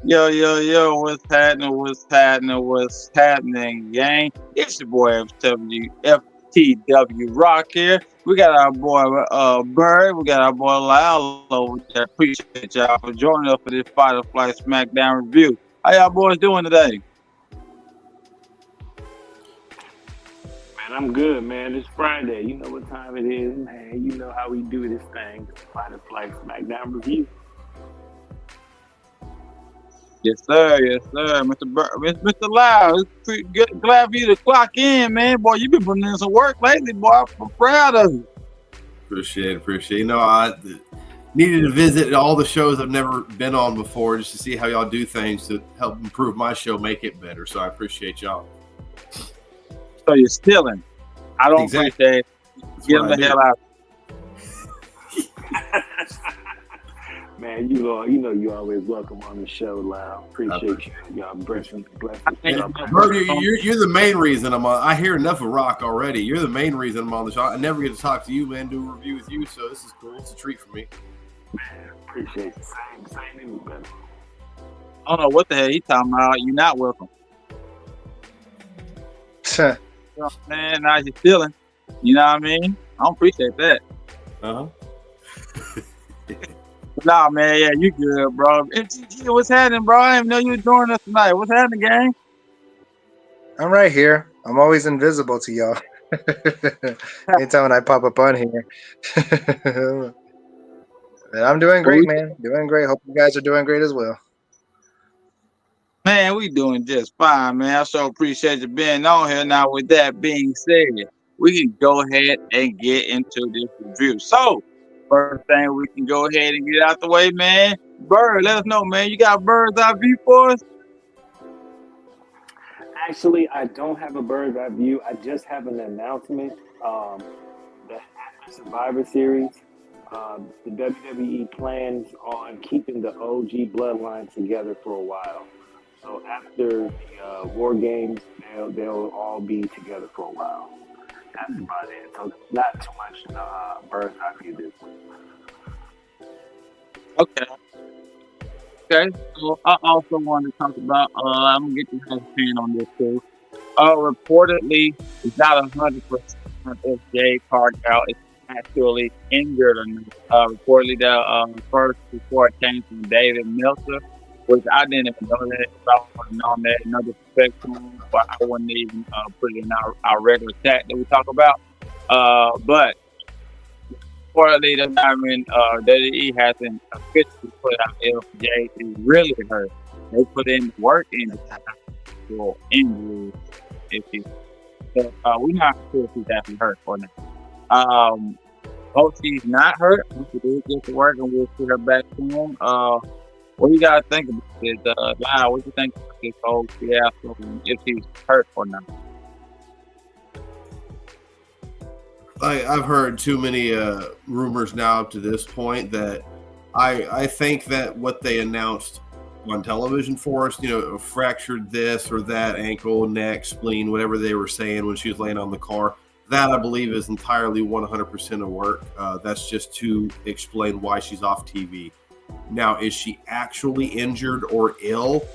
Yo, what's happening, gang? It's your boy FTW Rock here. We got our boy Bird, we got our boy Lyle over there. Appreciate y'all for joining us for this Fight or Flight Smackdown review. How y'all boys doing today? Man, I'm good, man. It's Friday. You know what time it is, man. You know how we do this thing. Fight or Flight Smackdown review. Yes, sir, Mr. Lyle. It's pretty good. Glad for you to clock in, man. Boy, you been putting in some work lately, boy. I'm proud of you. Appreciate it. You know, I needed to visit all the shows I've never been on before just to see how y'all do things to help improve my show, make it better. So I appreciate y'all. So you're stealing. I don't Exactly. appreciate it. Get them the hell out. Man, you always welcome on the show, Lyle. Appreciate you. Y'all blessings. Bert, you're the main reason I'm on. I hear enough of Rock already. You're the main reason I'm on the show. I never get to talk to you, man, do a review with you, so this is cool. It's a treat for me. Man, appreciate it. Same to you, man. I don't know what the hell he talking about. You're not welcome. Man, now you're stealing. You know what I mean? I don't appreciate that. Uh-huh. Nah, man, yeah, you good, bro. MTG, what's happening, bro? I didn't know you were joining us tonight. What's happening, gang? I'm right here. I'm always invisible to y'all. Anytime when I pop up on here. And I'm doing great, man. Doing great. Hope you guys are doing great as well. Man, we doing just fine, man. I so appreciate you being on here. Now, with that being said, we can go ahead and get into this review. So, first thing we can go ahead and get out the way, man. Bird, let us know, man. You got bird's eye view for us? Actually, I don't have a bird's eye view. I just have an announcement. The After Survivor Series, the WWE plans on keeping the OG bloodline together for a while. So after the Wargames, they'll all be together for a while. That's about it. So not too much bird's eye view this week. Okay. So I also wanted to talk about. I'm gonna get your opinion on this too. Reportedly, it's not 100% if Jay Cargill is actually injured or not. Reportedly, the first report came from David Meltzer, which I didn't even know that. If I would have known that, another perspective, but I wouldn't even put it in our regular chat that we talk about. But reportedly, the diamond WWE hasn't officially put out if Jay is really hurt. They put in the work in the actual injury issue. So we're not sure if he's actually hurt or not. Hope she's not hurt. We should do get to work and we'll see her back soon. What do you guys think about this? Lyle, what do you think about this whole fiasco, if she's hurt or not? I've heard too many rumors now up to this point that I think that what they announced on television for us, fractured this or that ankle, neck, spleen, whatever they were saying when she was laying on the car, that I believe is entirely 100% of work. That's just to explain why she's off TV. Now, is she actually injured or ill?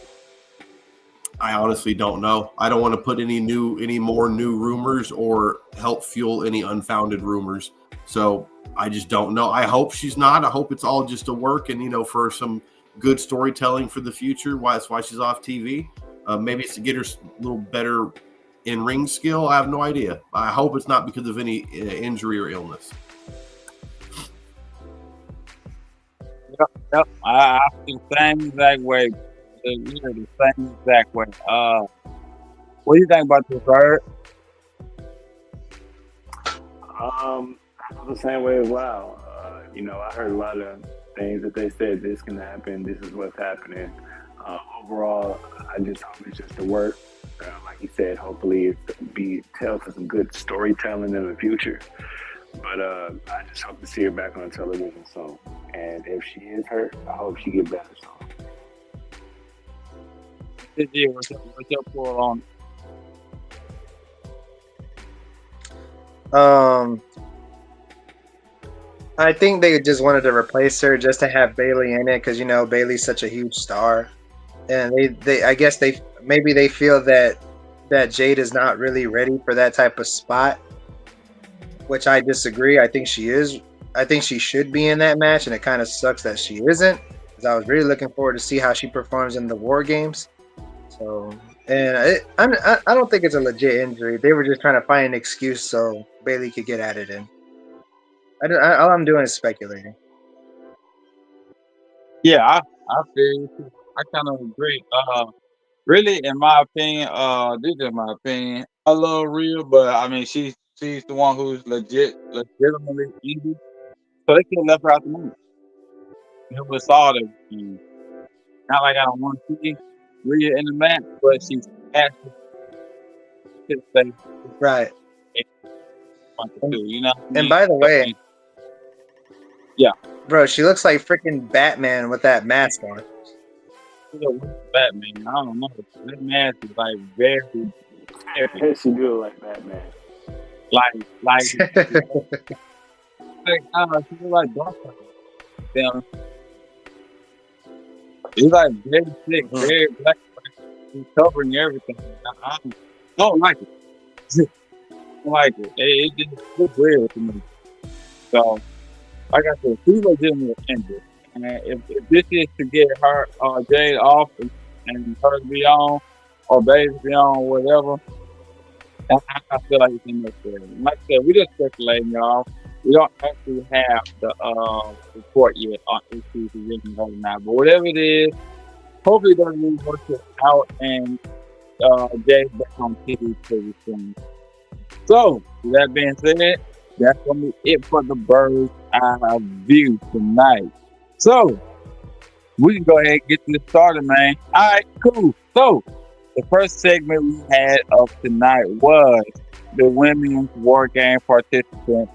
I honestly don't know. I don't want to put any more new rumors or help fuel any unfounded rumors. So I just don't know. I hope she's not. I hope it's all just a work and, for some good storytelling for the future. That's why she's off TV. Maybe it's to get her a little better in-ring skill. I have no idea. I hope it's not because of any injury or illness. Yep. I feel the same exact way. The same exact way. What do you think about this, Bird? I feel the same way as well. I heard a lot of things that they said this can happen. This is what's happening. Overall, I just hope it's just the work. Like you said, hopefully it tells us some good storytelling in the future. But I just hope to see her back on television soon. And if she is hurt, I hope she get better soon. What's your pull on? I think they just wanted to replace her just to have Bailey in it because Bailey's such a huge star. and they I guess they maybe they feel that Jade is not really ready for that type of spot, which I disagree. I think she is. I think she should be in that match, and it kind of sucks that she isn't. Because I was really looking forward to see how she performs in the War Games. So, and I don't think it's a legit injury. They were just trying to find an excuse so Bailey could get at it in. All I'm doing is speculating. Yeah, I feel you too. I kind of agree. Really, in my opinion, this is my opinion. I love Rhea, but I mean, she's the one who's legitimately injured. So they could have left her out the movie. It was all the not like I don't want to see Rhea in the match, but she's actually to say Right. want to, you know what I And mean? by the I way, mean, yeah, bro, she looks like freaking Batman with that mask on. she's a weak Batman. I don't know. That mask is like very heavy. She do it like Batman. Like she was like dark. Damn, he's like very thick, Mhm. very black, he's covering everything. I don't like it. I don't like it. It just looks weird to me. So, like I said, she's legitimately injured. And if this is to get her Jade off and her to be on, or Babe to be on, whatever, I feel like it's unnecessary. Like I said, we just speculating, y'all. We don't actually have the report yet on if she's really or not. But whatever it is, hopefully it doesn't really work it out and Jay's back on TV pretty soon. So, with that being said, that's gonna be it for the bird's eye view tonight. So, we can go ahead and get this started, man. All right, cool. So, the first segment we had of tonight was the women's war game participants.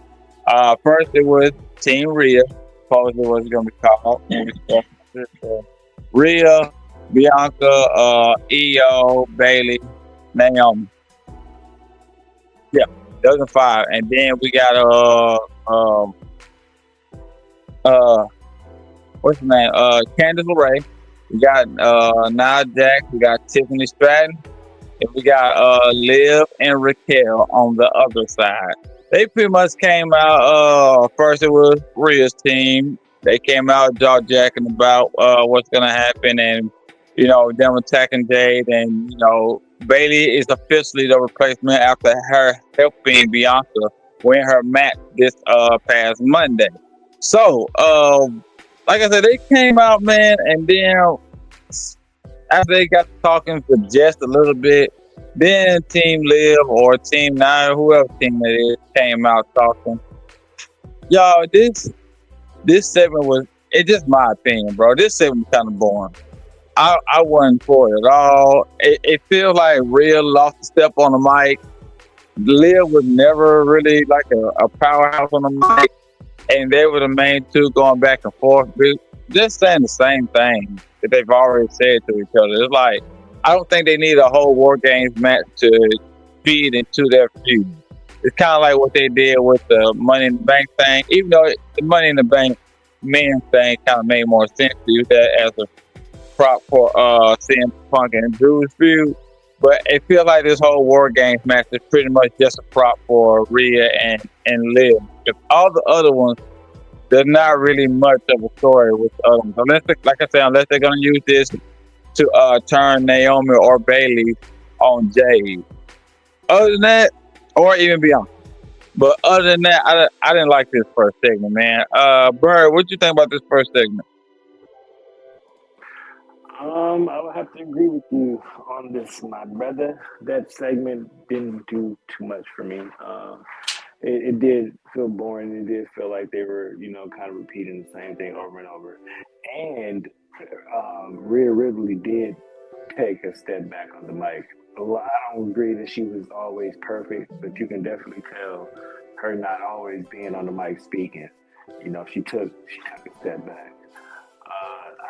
First, it was Team Rhea, supposedly was going to be called. Rhea, Bianca, Io, Bailey, Naomi. Yeah, those are five. And then we got uh what's her name? Candice LeRae. We got Nia Jax. We got Tiffany Stratton. And we got Liv and Raquel on the other side. They pretty much came out. First, it was Rhea's team. They came out jaw jacking about what's gonna happen, and them attacking Jade, and Bailey is officially the replacement after her helping Bianca win her match this past Monday. So, like I said, they came out, man, and then after they got talking for just a little bit, then Team Live or Team Nine, whoever team it is, came out talking. Y'all, this segment was, it's just my opinion, bro. This segment was kind of boring. I wasn't for it at all. It feels like Rhea lost a step on the mic. Liv was never really like a powerhouse on the mic, and they were the main two going back and forth, just saying the same thing that they've already said to each other. It's like, I don't think they need a whole War Games match to feed into their feud. It's kind of like what they did with the Money in the Bank thing. Even though the Money in the Bank men thing kind of made more sense to use that as a prop for CM Punk and Drew's feud. But it feels like this whole War Games match is pretty much just a prop for Rhea and Liv. Because all the other ones, there's not really much of a story with the other ones. Like I said, unless they're going to use this to turn Naomi or Bailey on Jade. Other than that, or even Bianca. But other than that, I didn't like this first segment, man. Bird, what you think about this first segment? I would have to agree with you on this, my brother. That segment didn't do too much for me. It did feel boring. It did feel like they were, kind of repeating the same thing over and over. And Rhea Ripley did take a step back on the mic. I don't agree that she was always perfect, but you can definitely tell her not always being on the mic speaking. She took a step back.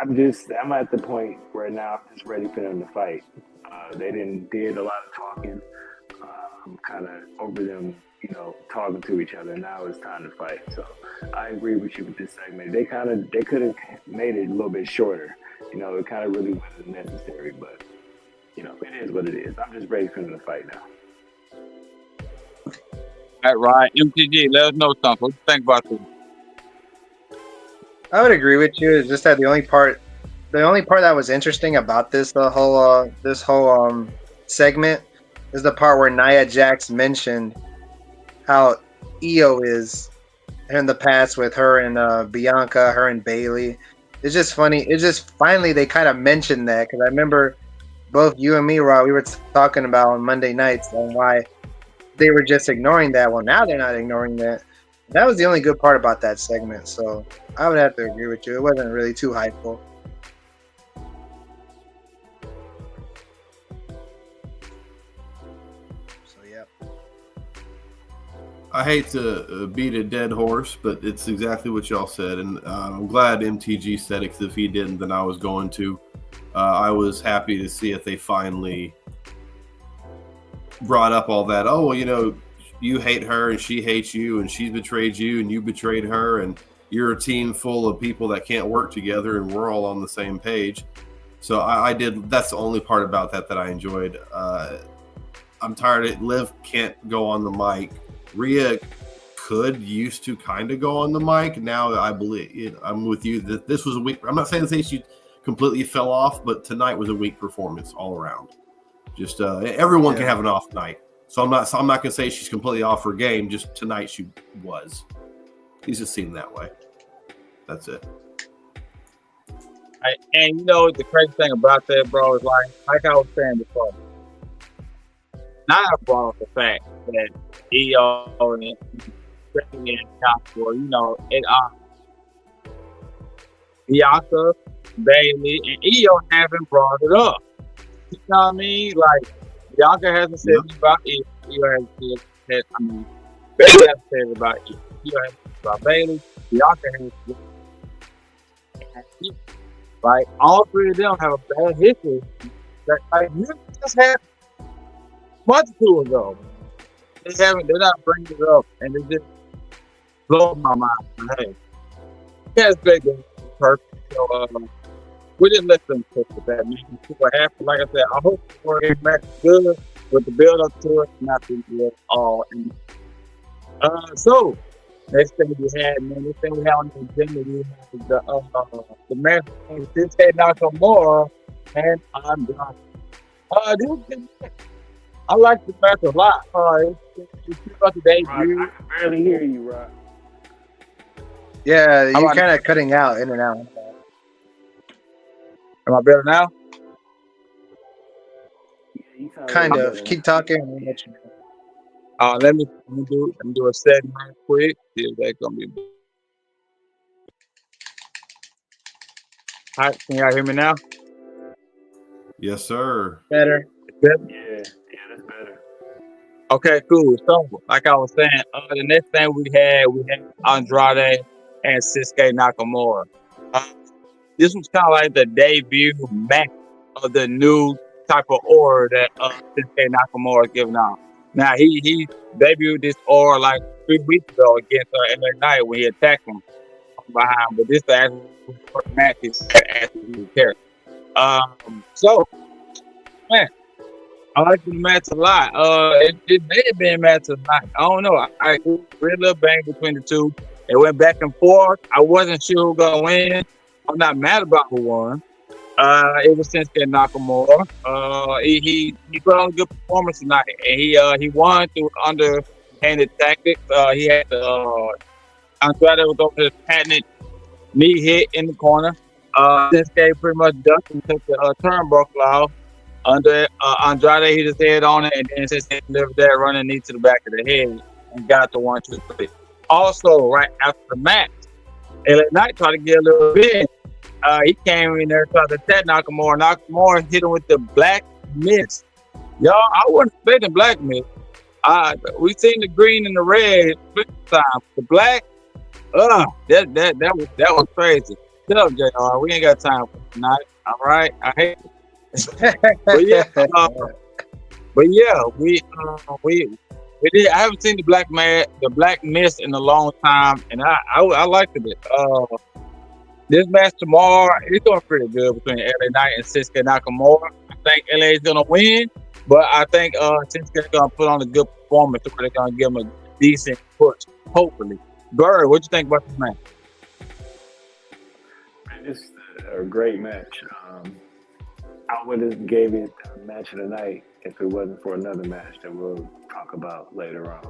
I'm at the point where now I'm just ready for them to fight. They did a lot of talking. I'm kind of over them, talking to each other. Now it's time to fight. So I agree with you with this segment. They could have made it a little bit shorter. it kind of really wasn't necessary, but it is what it is. I'm just ready for them to fight now. Right. MTG, let us know something. What you think about this? I would agree with you. It's just that the only part that was interesting about this whole segment is the part where Nia Jax mentioned how Io is in the past with her and Bianca, her and Bailey. It's just funny. It's just finally they kind of mentioned that, because I remember both you and me, Rob, we were talking about on Monday nights on why they were just ignoring that. Well, now they're not ignoring that. That was the only good part about that segment. So I would have to agree with you. It wasn't really too hypeful. So yeah. I hate to beat a dead horse, but it's exactly what y'all said, and I'm glad MTG said it, because if he didn't, then I was going to. I was happy to see if they finally brought up all that. Oh, well, you hate her and she hates you, and she's betrayed you and you betrayed her, and you're a team full of people that can't work together, and we're all on the same page. So I did. That's the only part about that I enjoyed. I'm tired. Liv can't go on the mic. Rhea used to kind of go on the mic. Now I believe I'm with you that this was a weak. I'm not saying she completely fell off, but tonight was a weak performance all around. Just everyone can have an off night. So I'm not going to say she's completely off her game. Just tonight she was. It just seemed that way. That's it. And the crazy thing about that, bro, is like I was saying before. Now I brought up the fact that Io and Bianca, Bailey, and Io haven't brought it up. You know what I mean? Like, Bianca hasn't said anything about Io. Io hasn't said, Bailey hasn't said anything about Io. Io hasn't said about Bailey. Bianca hasn't said anything. Like, all three of them have a bad history. Like, you just had a month or two ago. They're not bringing it up, and it just blows my mind. Hey, yeah, it's big and perfect. So, we didn't let them cook with that. Man, see what happened. Like I said, I hope the Wargames match is good with the build up to it, not to do it all. And, so, next thing we had, next thing we had on the agenda, we had the match between Shinsuke Nakamura and Andrade. I like the match a lot. It's about the debut. I can barely hear you, Rob. Yeah, you're kind of cutting out, in and out. Am I better now? Yeah, kind of. Keep talking. Let me do a setting real quick. See if that's gonna be. All right, can y'all hear me now? Yes, sir. Better. Yeah, that's better. Okay, cool. So, like I was saying, the next thing we had Andrade and Shinsuke Nakamura. This was kind of like the debut match of the new type of aura that Shinsuke Nakamura is giving out. Now, he debuted this aura like 3 weeks ago against LA Knight when he attacked him behind. But this actually first match is actually character. So, man, I like the match a lot. It may have been a match tonight. I don't know. I really little bang between the two. It went back and forth. I wasn't sure who was gonna win. I'm not mad about who won. It was Shinsuke Nakamura. He put on a good performance tonight, and he won through underhanded tactics. He had Andrade was over the patented knee hit in the corner. Shinsuke pretty much ducked and took the turnbuckle off. Andrade hit his head on it, and then Shinsuke delivered that running knee to the back of the head and got the 1, 2, 3. Also, right after the match, LA Knight tried to get a little bit. He came in there tried to attack Nakamura. Nakamura hit him with the black mist. Y'all, I wasn't expecting black mist. We seen the green and the red time. The black, that was crazy. Shut up, JR. We ain't got time for tonight. All right, I hate it. but yeah, we did. I haven't seen the black mist in a long time, and I liked it. This match tomorrow is going pretty good between LA Knight and Shinsuke Nakamura. I think LA is going to win, but I think Shinsuke is going to put on a good performance where they're going to give him a decent push, hopefully. Bird, what you think about this match? It's a great match. I would have gave it a match of the night if it wasn't for another match that we'll talk about later on.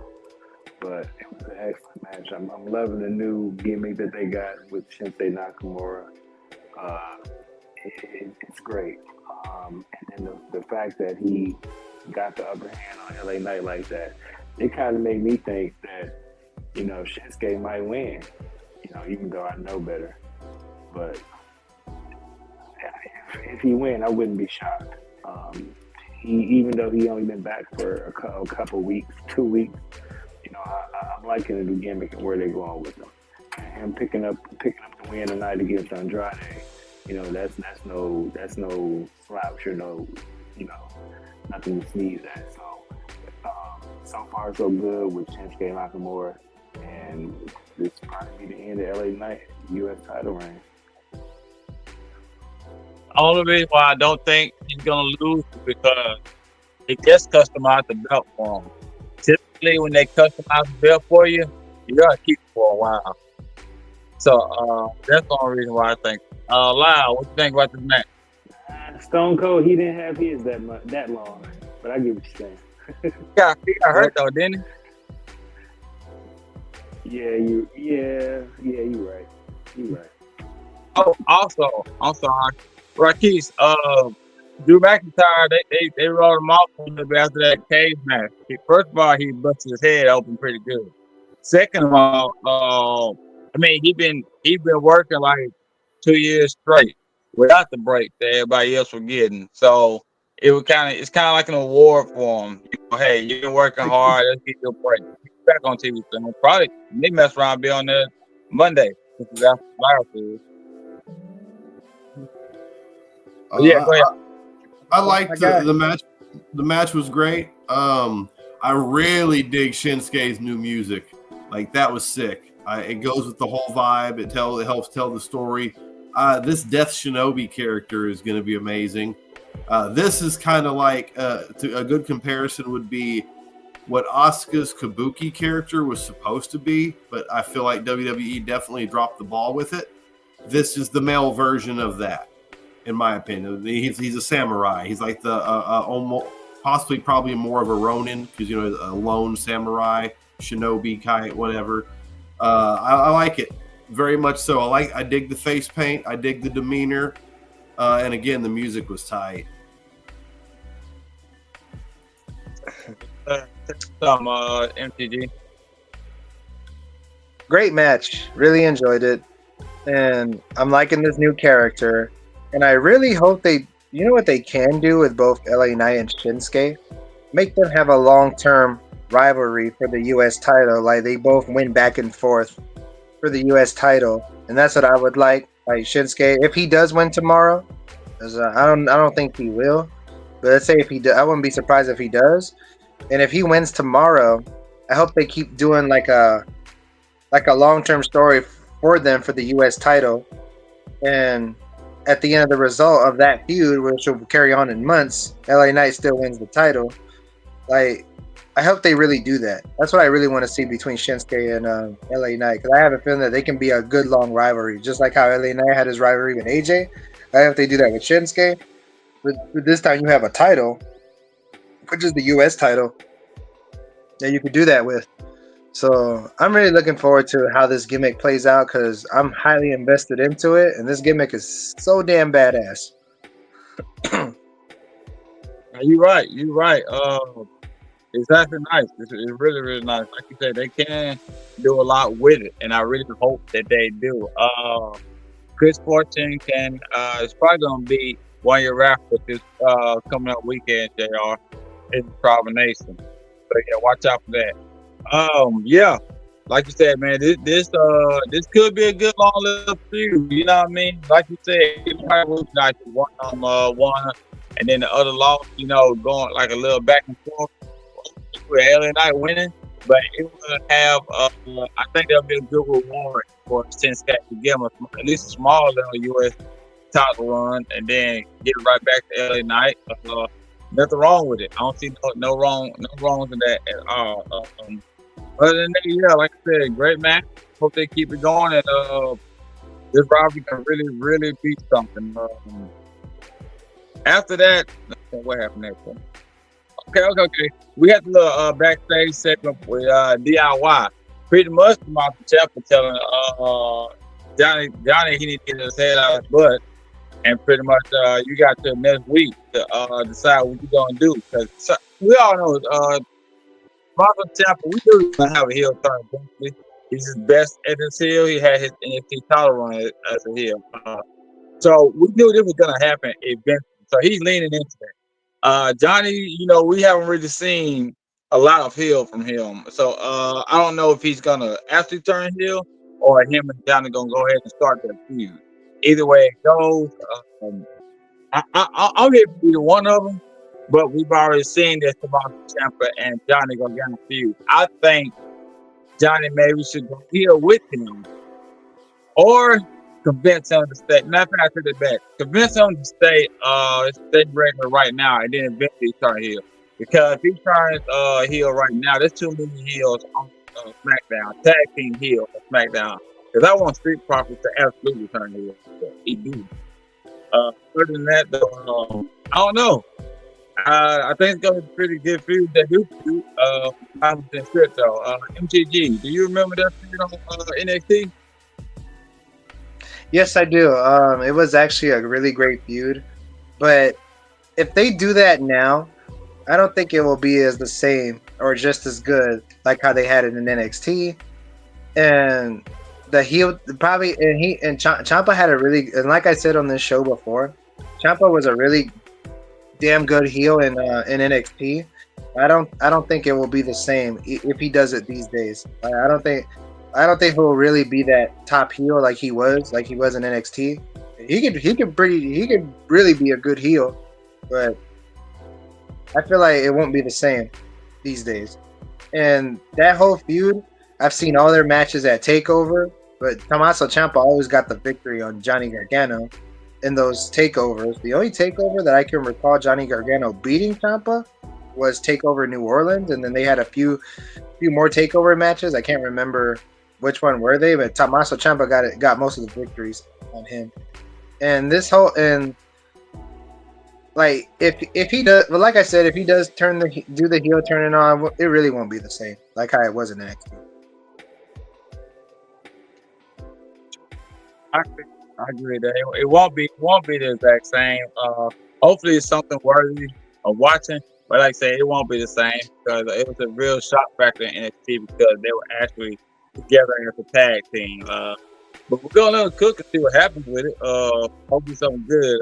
But it was an excellent match. I'm loving the new gimmick that they got with Shinsuke Nakamura. It's great. And then the fact that he got the upper hand on LA Knight like that, it kind of made me think that, Shinsuke might win, even though I know better. But if he win, I wouldn't be shocked. Even though he only been back for a couple weeks, 2 weeks, I'm liking the new gimmick and where they're going with him. Him picking up the win tonight against Andrade, that's no slouch or nothing to sneeze at. So far so good with Shinsuke Nakamura, and this probably be the end of LA Knight U.S. title reign. Only reason why I don't think he's going to lose is because they just customized the belt for him. Typically, when they customize the belt for you, you got to keep it for a while. So that's the only reason why I think. Lyle, what you think about this match? Stone Cold, he didn't have his that long, but I get what you're saying. He got hurt though, didn't he? Yeah, you're right. Oh, also, I'm sorry, Rakis, Drew McIntyre, they wrote him off a little bit after that cage match. First of all, he busted his head open pretty good. Second of all, he been working like 2 years straight without the break that everybody else was getting. So it's kind of like an award for him. Hey, you've been working hard. Let's give you a break. He's back on TV. So probably they mess around and be on there Monday. This is after Live. Yeah, go ahead. I liked the match. The match was great. I really dig Shinsuke's new music. Like, that was sick. It goes with the whole vibe. It helps tell the story. This Death Shinobi character is going to be amazing. This is kind of like a good comparison would be what Asuka's Kabuki character was supposed to be, but I feel like WWE definitely dropped the ball with it. This is the male version of that, in my opinion. He's a samurai. He's like the almost probably more of a Ronin, because a lone samurai, shinobi kind, whatever. I like it very much so. I dig the face paint. I dig the demeanor, and again, the music was tight. MTG. Great match. Really enjoyed it. And I'm liking this new character. And I really hope what they can do with both LA Knight and Shinsuke? Make them have a long-term rivalry for the U.S. title. Like, they both win back and forth for the U.S. title. And that's what I would like. Like, Shinsuke, if he does win tomorrow, I don't think he will. But let's say if he does, I wouldn't be surprised if he does. And if he wins tomorrow, I hope they keep doing like a long-term story for them for the U.S. title. And at the end of the result of that feud, which will carry on in months, LA Knight still wins the title. Like, I hope they really do that. That's what I really want to see between Shinsuke and LA Knight, because I have a feeling that they can be a good long rivalry, just like how LA Knight had his rivalry with AJ. I hope they do that with Shinsuke. But this time you have a title, which is the U.S. title, that you could do that with. So I'm really looking forward to how this gimmick plays out, because I'm highly invested into it, and this gimmick is so damn badass. You're right. It's actually nice. It's really, really nice. Like you said, they can do a lot with it, and I really hope that they do. Chris Fortune it's probably going to be one of your rappers this coming up weekend, JR, in Provo Nation. So yeah, watch out for that. Yeah, like you said, man, this could be a good long little feud. You know what I mean? Like you said, it might look like one on one, and then the other loss, going like a little back and forth with LA Knight winning. but it will have. I think there'll be a good reward for Shinsuke to give him at least a small little U.S. title run, and then get it right back to LA Knight. Nothing wrong with it. I don't see no wrongs in that at all. Other than that, yeah, like I said, great match. Hope they keep it going, and this rivalry can really be something. After that, what happened next one? Okay. We had the little backstage segment with DIY. Pretty much Tommaso Ciampa telling Johnny he need to get his head out of his butt, and pretty much you got till next week to decide what you're gonna do. Because we all know Tommaso Ciampa, we knew he was gonna have a heel turn eventually. He's his best at his heel. He had his NXT title run as a heel. So we knew this was gonna happen eventually. So he's leaning into that. Johnny, we haven't really seen a lot of heel from him. So I don't know if he's gonna actually turn heel or him and Johnny gonna go ahead and start that feud. Either way it goes, um, I'm here for either one of them. But we've already seen that Tommaso Ciampa and Johnny gonna get a feud. I think Johnny maybe should go heel with him or convince him to stay. Matter of fact, I took it back. Convince him to stay regular right now, and then eventually turn heel. Because if he turns heel right now, there's too many heels on SmackDown, tag team heel on SmackDown. Because I want Street Profits to absolutely turn heel. He do. Other than that, though, I don't know. I think it's gonna be pretty good feud. They do. 100% sure though. MTG, do you remember that feud on NXT? Yes, I do. It was actually a really great feud, but if they do that now, I don't think it will be as the same or just as good like how they had it in NXT. And the heel probably and Ciampa had a really, and like I said on this show before, Ciampa was a really damn good heel in NXT. I don't think it will be the same if he does it these days. I don't think he'll really be that top heel like he was in NXT. He could really be a good heel, but I feel like it won't be the same these days. And that whole feud, I've seen all their matches at Takeover, but Tommaso Ciampa always got the victory on Johnny Gargano in those takeovers. The only takeover that I can recall Johnny Gargano beating Ciampa was Takeover New Orleans, and then they had a few more takeover matches. I can't remember which one were they, but Tommaso Ciampa got most of the victories on him. And this whole and like if he does, well, like I said, if he does do the heel turning on, it really won't be the same like how it was in NXT. I agree that it won't be the exact same. Hopefully it's something worthy of watching. But like I say, it won't be the same because it was a real shock factor in NXT because they were actually together as a tag team. But we're gonna let it cook and see what happens with it. Hopefully something good.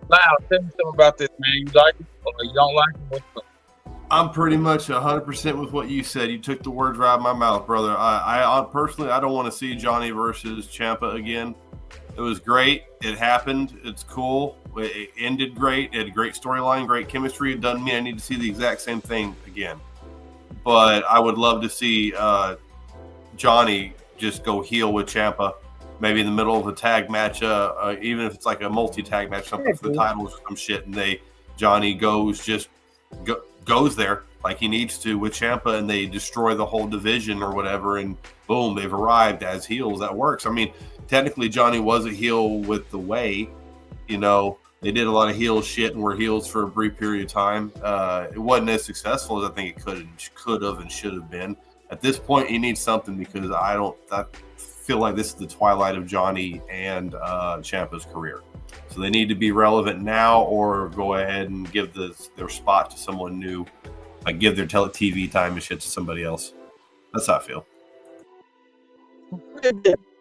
Loud, tell me something about this, man. You like it or you don't like it? What's up? I'm pretty much 100% with what you said. You took the words right out of my mouth, brother. I personally, I don't want to see Johnny versus Ciampa again. It was great. It happened. It's cool. It ended great. It had a great storyline, great chemistry. It doesn't mean I need to see the exact same thing again. But I would love to see Johnny just go heel with Ciampa, maybe in the middle of a tag match, even if it's like a multi-tag match, something for the titles or some shit, and Johnny goes there like he needs to with Ciampa, and they destroy the whole division or whatever, and boom, they've arrived as heels. That works. I mean, technically Johnny was a heel with the Way, they did a lot of heel shit and were heels for a brief period of time. It wasn't as successful as I think it could have and should have been. At this point, he needs something because I feel like this is the twilight of Johnny and Ciampa's career. So they need to be relevant now or go ahead and give their spot to someone new, like give their TV time and shit to somebody else. That's how I feel.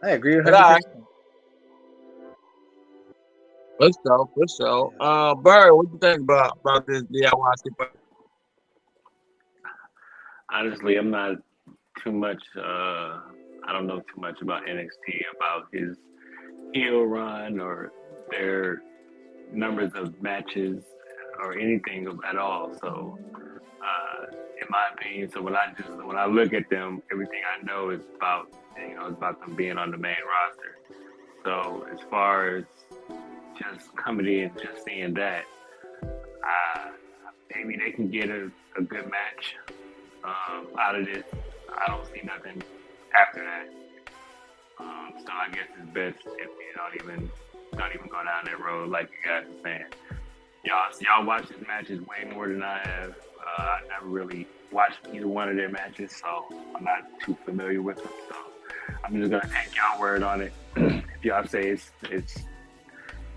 I agree with But I 100%. let's go. Barry, what you think about this DIY sequence? Honestly, I'm not too much. I don't know too much about NXT, about his heel run or their numbers of matches or anything at all. So in my opinion. So when I look at them, everything I know is about it's about them being on the main roster. So as far as just coming in, just seeing that, uh, maybe they can get a good match out of this. I don't see nothing after that. So I guess it's best if you don't even go down that road like you guys are saying. Y'all watch these matches way more than I have. I never really watched either one of their matches, so I'm not too familiar with them. So I'm just gonna take y'all word on it. If y'all say it's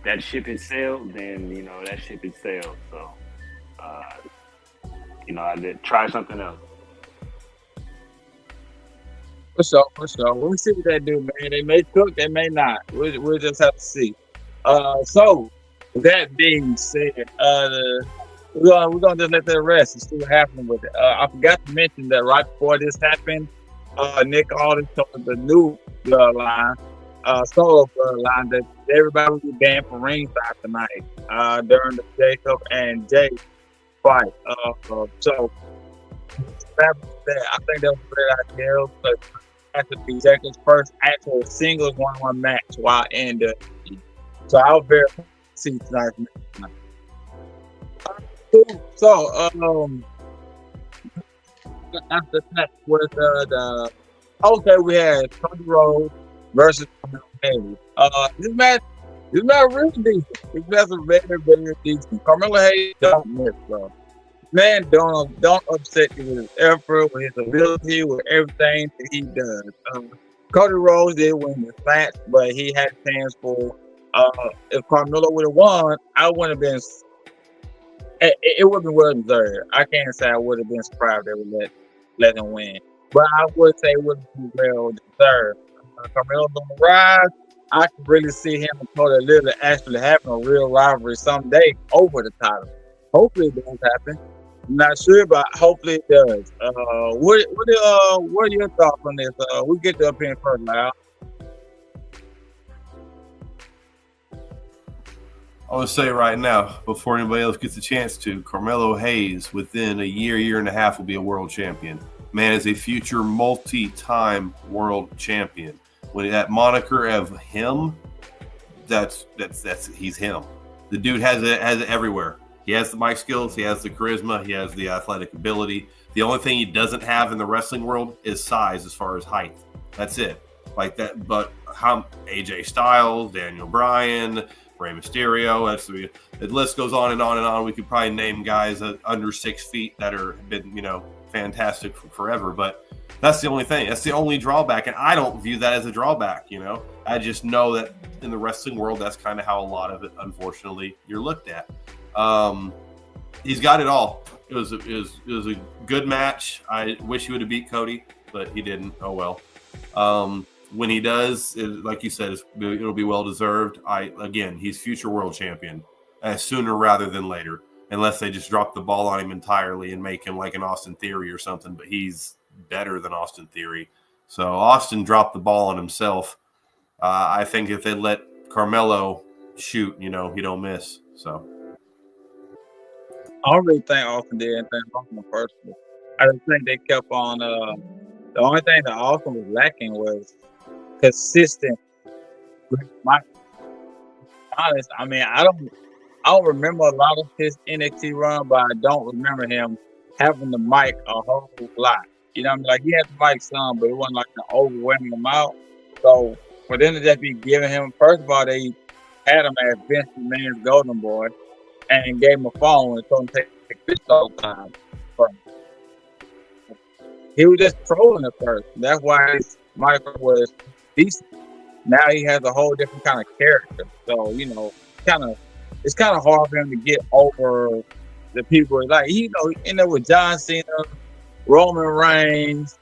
that ship has sailed, then that ship has sailed. So I did try something else. For sure, for sure. We'll see what they do, man. They may cook, they may not. We'll just have to see. So that being said, we're gonna just let that rest and see what happens with it. I forgot to mention that right before this happened, Nick Aldis told the new bloodline, solo bloodline, that everybody will be banned from ringside tonight during the Jacob and Jay fight. So that, I think that was a great idea. But to be Jacob's first actual singles one-on-one match while in the so I was very happy to see tonight's match. So after that was the we had Cody Rhodes versus Carmelo Hayes. This match really decent. This match was very, very decent. Carmelo Hayes don't miss, bro. Man, don't upset you with his effort, with his ability, with everything that he does. Cody Rhodes did win this match, but he had a chance for. If Carmelo would have won, I wouldn't have been. It would have been well deserved. I can't say I would have been surprised they would let him win, but I would say it would have been well deserved. Carmelo's on the rise. I can really see him and Cody literally actually having a real rivalry someday over the title. Hopefully it does happen. I'm not sure, but hopefully it does. What are your thoughts on this? We get the opinion first now. I want to say right now, before anybody else gets a chance to, Carmelo Hayes, within a year and a half, will be a world champion. Man is a future multi-time world champion. When that moniker of him, that's he's him. The dude has it everywhere. He has the mic skills, he has the charisma, he has the athletic ability. The only thing he doesn't have in the wrestling world is size as far as height. That's it. Like that, but how AJ Styles, Daniel Bryan, Rey Mysterio, the list goes on and on and on. We could probably name guys under 6 feet that have been, fantastic for forever, but that's the only thing. That's the only drawback, and I don't view that as a drawback, I just know that in the wrestling world, that's kind of how a lot of it, unfortunately, you're looked at. He's got it all. It was a good match. I wish he would have beat Cody, but he didn't. Oh well. When he does, like you said, it'll be well deserved. He's future world champion, sooner rather than later, unless they just drop the ball on him entirely and make him like an Austin Theory or something. But he's better than Austin Theory. So Austin dropped the ball on himself. I think if they let Carmelo shoot, he don't miss. So. I don't really think Austin did anything wrong personally. I just think they kept on. The only thing that Austin was lacking was consistent. Honest, I mean, I don't remember a lot of his NXT run, but I don't remember him having the mic a whole lot. He had the mic some, but it wasn't like an overwhelming amount. So for them to just be giving him, first of all, they had him as Vince McMahon's golden boy. And gave him a phone and told him to take pictures all the time. He was just trolling at first. That's why his Michael was decent. Now he has a whole different kind of character. So, it's kind of hard for him to get over the people. Like, in there with John Cena, Roman Reigns,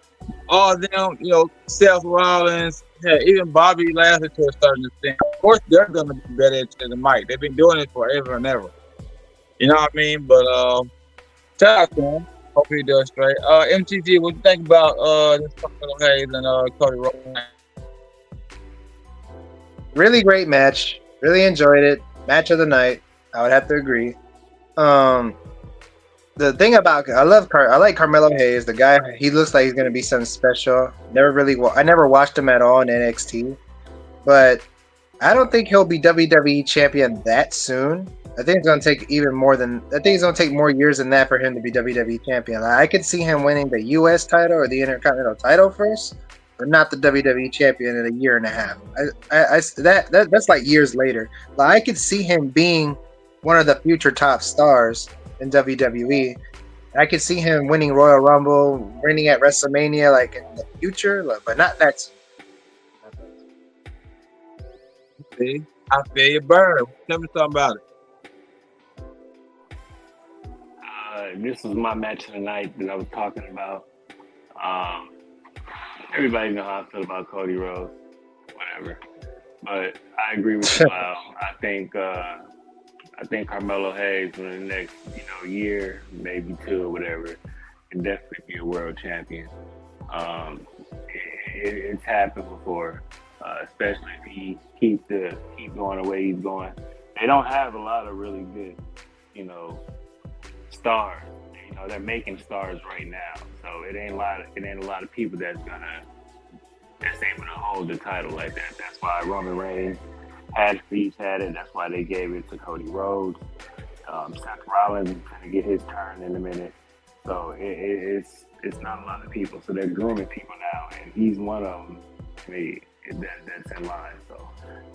all of them, Seth Rollins, even Bobby Lashley to a certain extent. Of course, they're going to be better at the mic. They've been doing it forever and ever. You know what I mean? But shout out to him. Hope he does straight. MTG, what you think about this Carmelo Hayes and Cody Rhodes? Really great match. Really enjoyed it. Match of the night. I would have to agree. The the thing about I like Carmelo Hayes. The guy, he looks like he's gonna be something special. I never watched him at all in NXT, but I don't think he'll be WWE champion that soon. I think it's gonna take more years than that for him to be WWE champion. Like, I could see him winning the US title or the Intercontinental title first, but not the WWE champion in a year and a half. That's like years later. Like, I could see him being one of the future top stars in WWE. I could see him winning Royal Rumble, winning at WrestleMania, like in the future, but not that soon. See, I feel your burn. Tell me something about it. This was my match of the night that I was talking about. Everybody know how I feel about Cody Rhodes, whatever. But I agree with you, Lyle. I think Carmelo Hayes in the next year, maybe 2 or whatever, can definitely be a world champion. It's happened before, especially if he keep going the way he's going. They don't have a lot of really good, stars. They're making stars right now, so it ain't a lot of people that's able to hold the title like that. That's why Roman Reigns had it. That's why they gave it to Cody Rhodes. Seth Rollins is going to get his turn in a minute. So it's not a lot of people. So they're grooming people now, and he's one of them. That's in line. So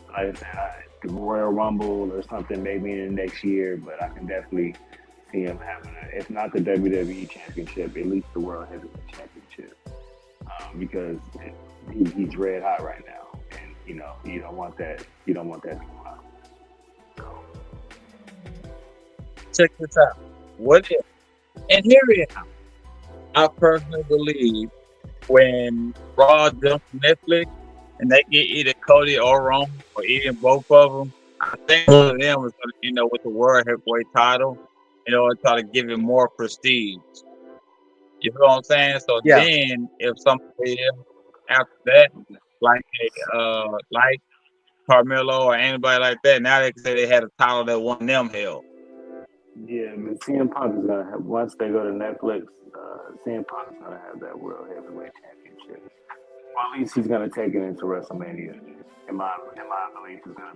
like I said, the Royal Rumble or something maybe in the next year, but I can definitely see him having, if not the WWE Championship, at least the World Heavyweight Championship, because he's red hot right now, and you don't want that. You don't want that to come out. So. Check this out. What if? And here it is. I personally believe when Raw jumps to Netflix and they get either Cody or Roman or even both of them, I think one of them is going to end up with the World Heavyweight title. Try to give it more prestige. You know what I'm saying? So Yeah. then, if somebody else after that, like Carmelo or anybody like that, now they can say they had a title that one of them held. Yeah, but CM Punk is gonna have, once they go to Netflix, CM Punk is gonna have that World Heavyweight Championship. Well, at least he's gonna take it into WrestleMania. In my belief, he's gonna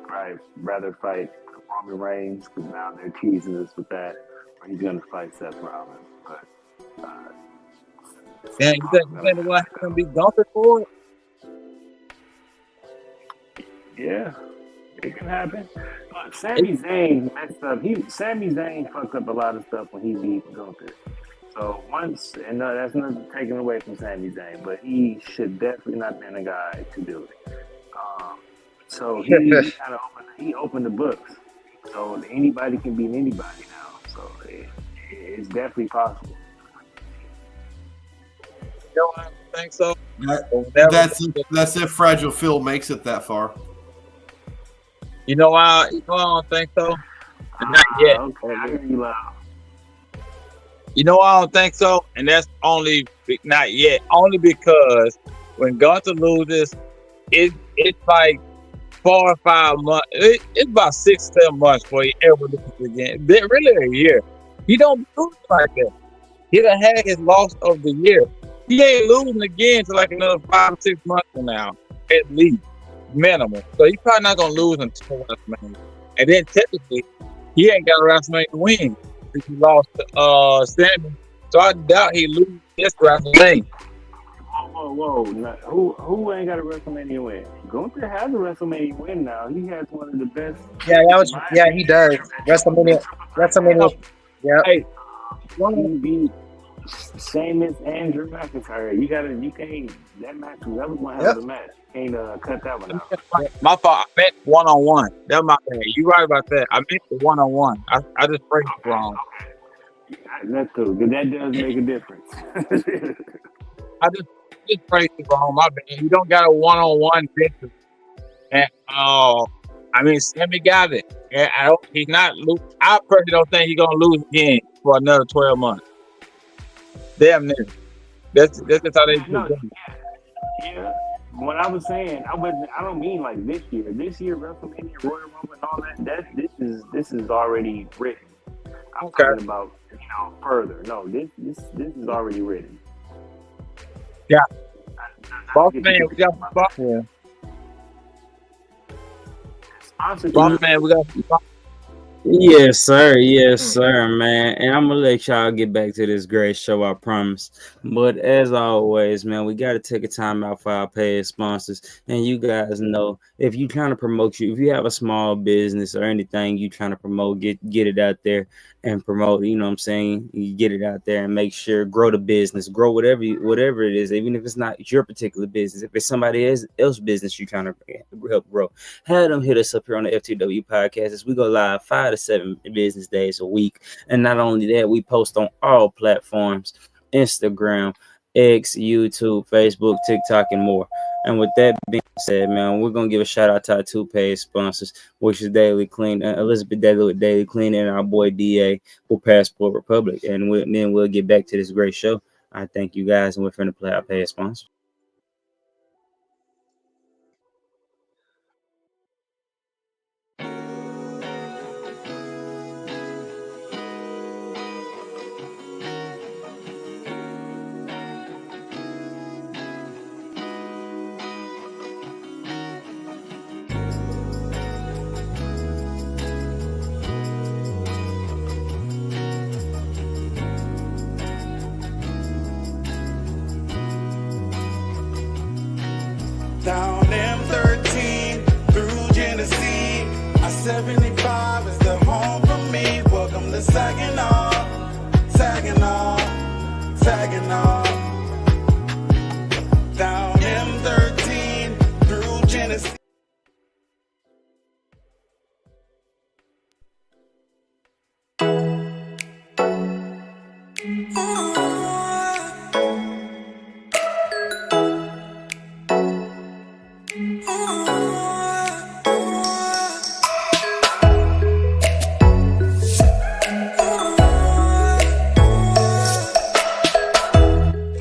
probably rather fight Roman Reigns, because now they're teasing us with that, or he's gonna fight Seth Rollins. But yeah, you think the one gonna be dumping for it? Yeah, it can happen. Look, Sami Zayn messed up. Sami Zayn fucked up a lot of stuff when he beat Gunther. So that's nothing taken away from Sami Zayn, but he should definitely not been a guy to do it. So he kind of opened the books. So anybody can beat anybody now. So it's definitely possible. You know, I don't think so. That's if Fragile Phil makes it that far. I don't think so. Not yet. Okay, I hear you loud. I don't think so, and that's only not yet. Only because when Gunther loses, it's like 4 or 5 months. It's about 6, 7 months before he ever loses again. Really, a year. He don't lose like that. He done had his loss of the year. He ain't losing again to like another 5 or 6 months from now, at least. Minimum. So he's probably not gonna lose until WrestleMania. And then technically, he ain't got a WrestleMania win because he lost to Sammy. So I doubt he loses this WrestleMania. Whoa! Now, who ain't got a WrestleMania win? Gunther has a WrestleMania win now. He has one of the best. Yeah, he does. WrestleMania. Yeah. Hey, he beat Sheamus and Drew McIntyre. You can't. That match was one hell of a match. Can't cut that one out. My fault. I meant 1-on-1. That's my bad. You right about that. I meant the 1-on-1. I just phrased it wrong. That's cool. That does make a difference. I just phrased it wrong. My bad. You don't got a 1-on-1 victory. And Sammy got it. And he's not losing. I personally don't think he's gonna lose again for another 12 months. Damn near. That's just how they do it. Yeah. What I was saying, I don't mean like this year. This year, WrestleMania, Royal Rumble, and all that. This is already written. I'm talking about further. No, this is already written. Yeah, boss Get man, you we got some boss, Yeah. boss sponsorship. man, we got some boss. Yes, sir, man. And I'm gonna let y'all get back to this great show, I promise. But as always, man, we gotta take a time out for our paid sponsors. And you guys know if you trying to promote if you have a small business or anything you trying to promote, get it out there and promote, you know what I'm saying? You get it out there and make sure grow the business, grow whatever it is, even if it's not your particular business, if it's somebody else business you trying to help grow. Have them hit us up here on the FTW podcast as we go live 5 to 7 business days a week. And not only that, we post on all platforms: Instagram, X, YouTube, Facebook, TikTok, and more. And with that being said, man, we're gonna give a shout out to our two paid sponsors, which is Daily Clean, Elizabeth Daily with Daily Clean, and our boy DA for Passport Republic. And then we'll get back to this great show. I thank you guys, and we're finna play our paid sponsor. Down M13 through Genesee, I-75 is the home for me. Welcome to Saginaw, Saginaw, Saginaw. Down M13 through Genesee.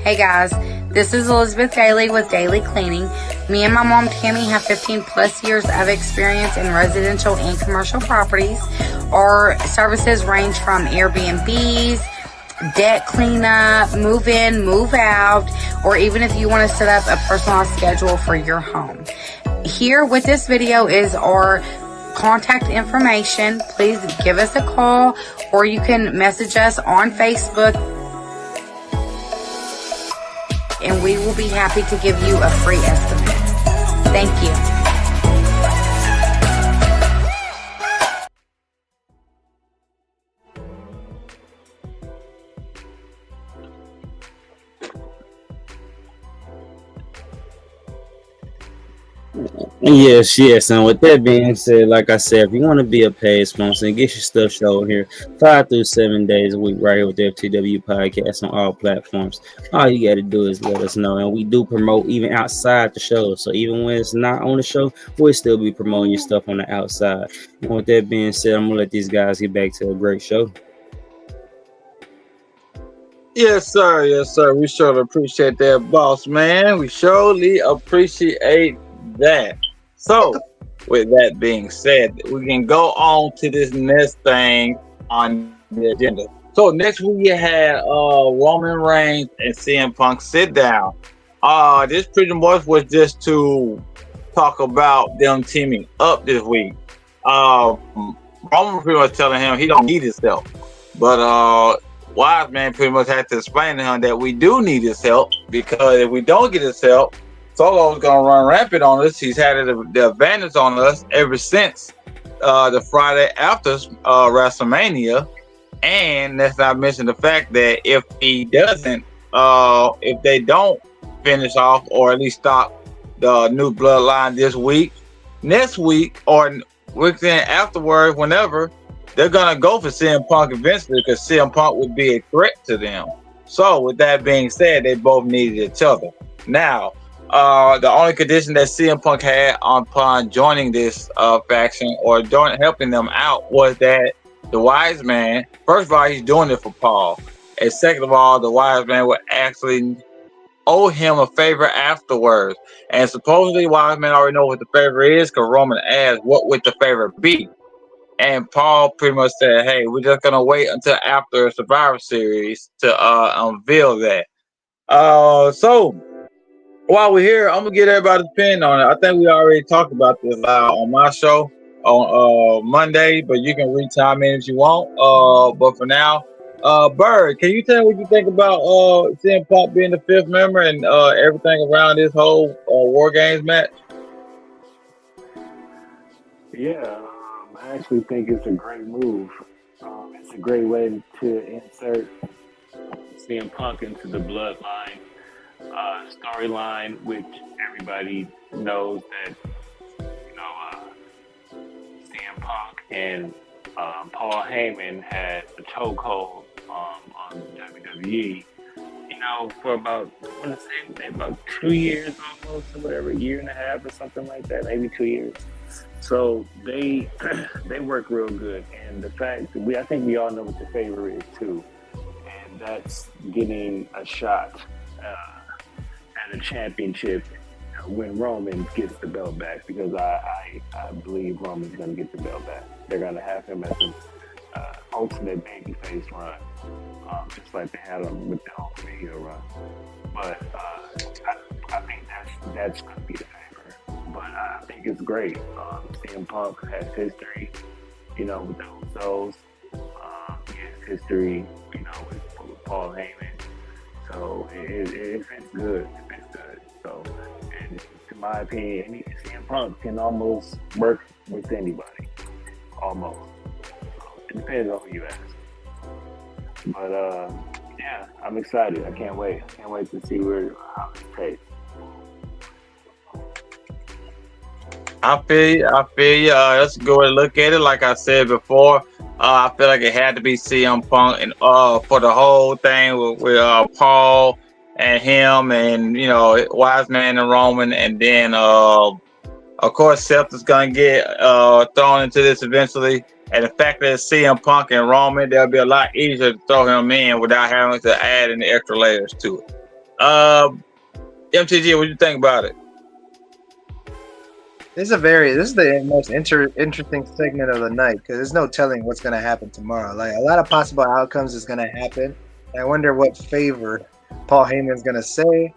Hey guys, this is Elizabeth Daly with Daily Cleaning. Me and my mom Tammy have 15 plus years of experience in residential and commercial properties. Our services range from Airbnbs, debt cleanup, move in, move out, or even if you want to set up a personalized schedule for your home. Here with this video is our contact information. Please give us a call, or you can message us on Facebook, and we will be happy to give you a free estimate. Thank you. Yes. And with that being said, like I said, if you want to be a paid sponsor and get your stuff shown here 5 through 7 days a week right here with the FTW podcast on all platforms, all you got to do is let us know. And we do promote even outside the show. So even when it's not on the show, we'll still be promoting your stuff on the outside. And with that being said, I'm going to let these guys get back to a great show. Yes, sir. We surely appreciate that, boss man. We surely appreciate that. So, with that being said, we can go on to this next thing on the agenda. So next we had Roman Reigns and CM Punk sit down. This pretty much was just to talk about them teaming up this week. Roman pretty much telling him he don't need his help, but Wise Man pretty much had to explain to him that we do need his help, because if we don't get his help, Solo's gonna run rampant on us. He's had the advantage on us ever since the Friday after WrestleMania, and let's not mention the fact that if he doesn't, if they don't finish off or at least stop the new bloodline this week, next week or within afterwards, whenever, they're gonna go for CM Punk eventually, because CM Punk would be a threat to them. So with that being said, they both needed each other. Now, the only condition that CM Punk had upon joining this faction or helping them out was that the Wise Man, first of all, he's doing it for Paul, and second of all, the Wise Man would actually owe him a favor afterwards. And supposedly Wise Man already know what the favor is, because Roman asked, what would the favor be? and Paul pretty much said, "Hey, we're just gonna wait until after Survivor Series to unveil that." So while we're here, I'm gonna get everybody's opinion on it. I think we already talked about this on my show on Monday, but you can re-time in if you want. But for now, Bird, can you tell me what you think about CM Punk being the fifth member and everything around this whole War Games match? Yeah, I actually think it's a great move. It's a great way to insert CM Punk into the Bloodline storyline, which everybody knows that CM Punk and Paul Heyman had a chokehold on WWE. For about, I want to say maybe about 2 years almost, or whatever, a year and a half or something like that, maybe 2 years. So they work real good, and the fact that I think we all know what the favor is too, and that's getting a shot at a championship when Roman gets the belt back, because I believe Roman's going to get the belt back. They're going to have him as an ultimate babyface run, just like they had him with the Ultimate Heel run. But I think that's going to be the favor. But I think it's great. CM Punk has history, with the Usos. He has history, with Paul Heyman. So it fits good. It fits good. So, and in my opinion, CM Punk can almost work with anybody. Almost. It depends on who you ask. But yeah, I'm excited. I can't wait. I can't wait to see how this takes. I feel you. That's a good way to look at it. Like I said before, I feel like it had to be CM Punk and for the whole thing with Paul and him and Wiseman and Roman, and then of course Seth is gonna get thrown into this eventually. And the fact that it's CM Punk and Roman, that'll be a lot easier to throw him in without having to add any extra layers to it. MTG, what do you think about it? This is the most interesting segment of the night, because there's no telling what's going to happen tomorrow. Like, a lot of possible outcomes is going to happen. I wonder what favor Paul Heyman's going to say.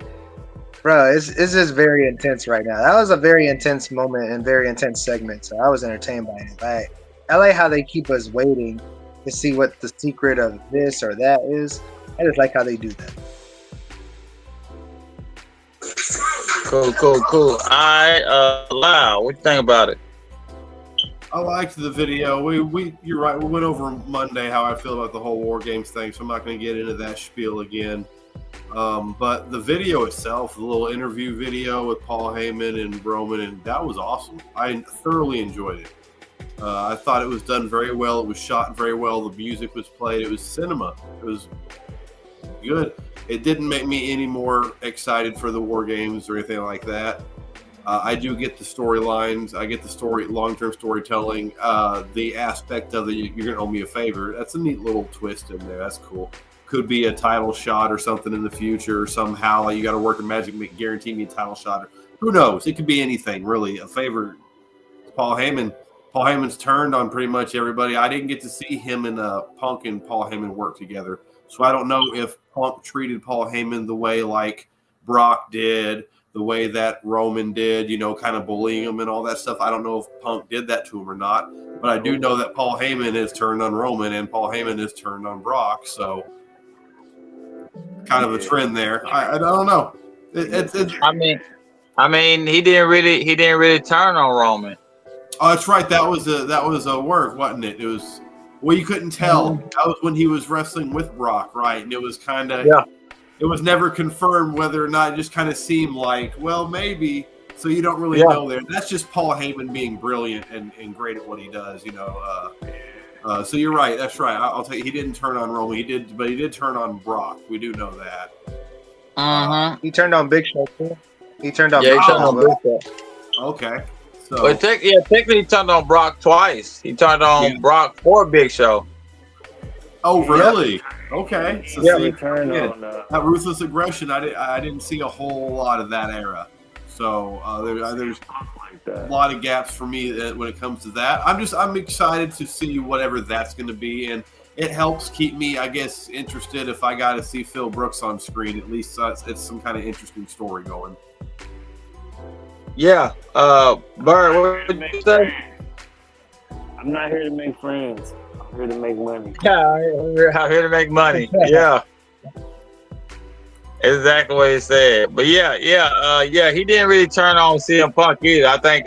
Bro, it's just very intense right now. That was a very intense moment and very intense segment, so I was entertained by it. I like how they keep us waiting to see what the secret of this or that is. I just like how they do that. Cool. Lau, what you think about it? I liked the video. You're right. We went over Monday how I feel about the whole War Games thing, so I'm not going to get into that spiel again. But the video itself, the little interview video with Paul Heyman and Roman, and that was awesome. I thoroughly enjoyed it. I thought it was done very well. It was shot very well. The music was played. It was cinema. It was good. It didn't make me any more excited for the War Games or anything like that. I do get the storylines. I get the long-term storytelling. The aspect of you're going to owe me a favor. That's a neat little twist in there. That's cool. Could be a title shot or something in the future. Or somehow you got to work a magic guarantee me a title shot. Who knows? It could be anything, really. A favor. Paul Heyman. Paul Heyman's turned on pretty much everybody. I didn't get to see him and Punk and Paul Heyman work together. So I don't know if Punk treated Paul Heyman the way like Brock did, the way that Roman did, kind of bullying him and all that stuff. I don't know if Punk did that to him or not. But I do know that Paul Heyman has turned on Roman and Paul Heyman has turned on Brock. So kind of a trend there. I don't know. I mean, he didn't really turn on Roman. Oh, that's right. That was a work, wasn't it? It was. Well, you couldn't tell. That was when he was wrestling with Brock, right? And it was kind of, It was never confirmed whether or not. It just kind of seemed like, well, maybe. So you don't really know there. That's just Paul Heyman being brilliant and great at what he does, So you're right. That's right. I'll tell you, he didn't turn on Roman. He did turn on Brock. We do know that. He turned on Big Show too. He turned on Big Show. Okay. So, but technically, he turned on Brock twice. He turned on Brock for Big Show. Oh, really? Yep. Okay. So that ruthless aggression. I didn't see a whole lot of that era. So there's like a lot of gaps for me when it comes to that. I'm excited to see whatever that's going to be, and it helps keep me, I guess, interested. If I got to see Phil Brooks on screen, at least it's some kind of interesting story going. Yeah, Bird, what would you say? I'm not here to make friends. I'm here to make money. Yeah, I'm here to make money. Yeah. Exactly what he said. But yeah, he didn't really turn on CM Punk either. I think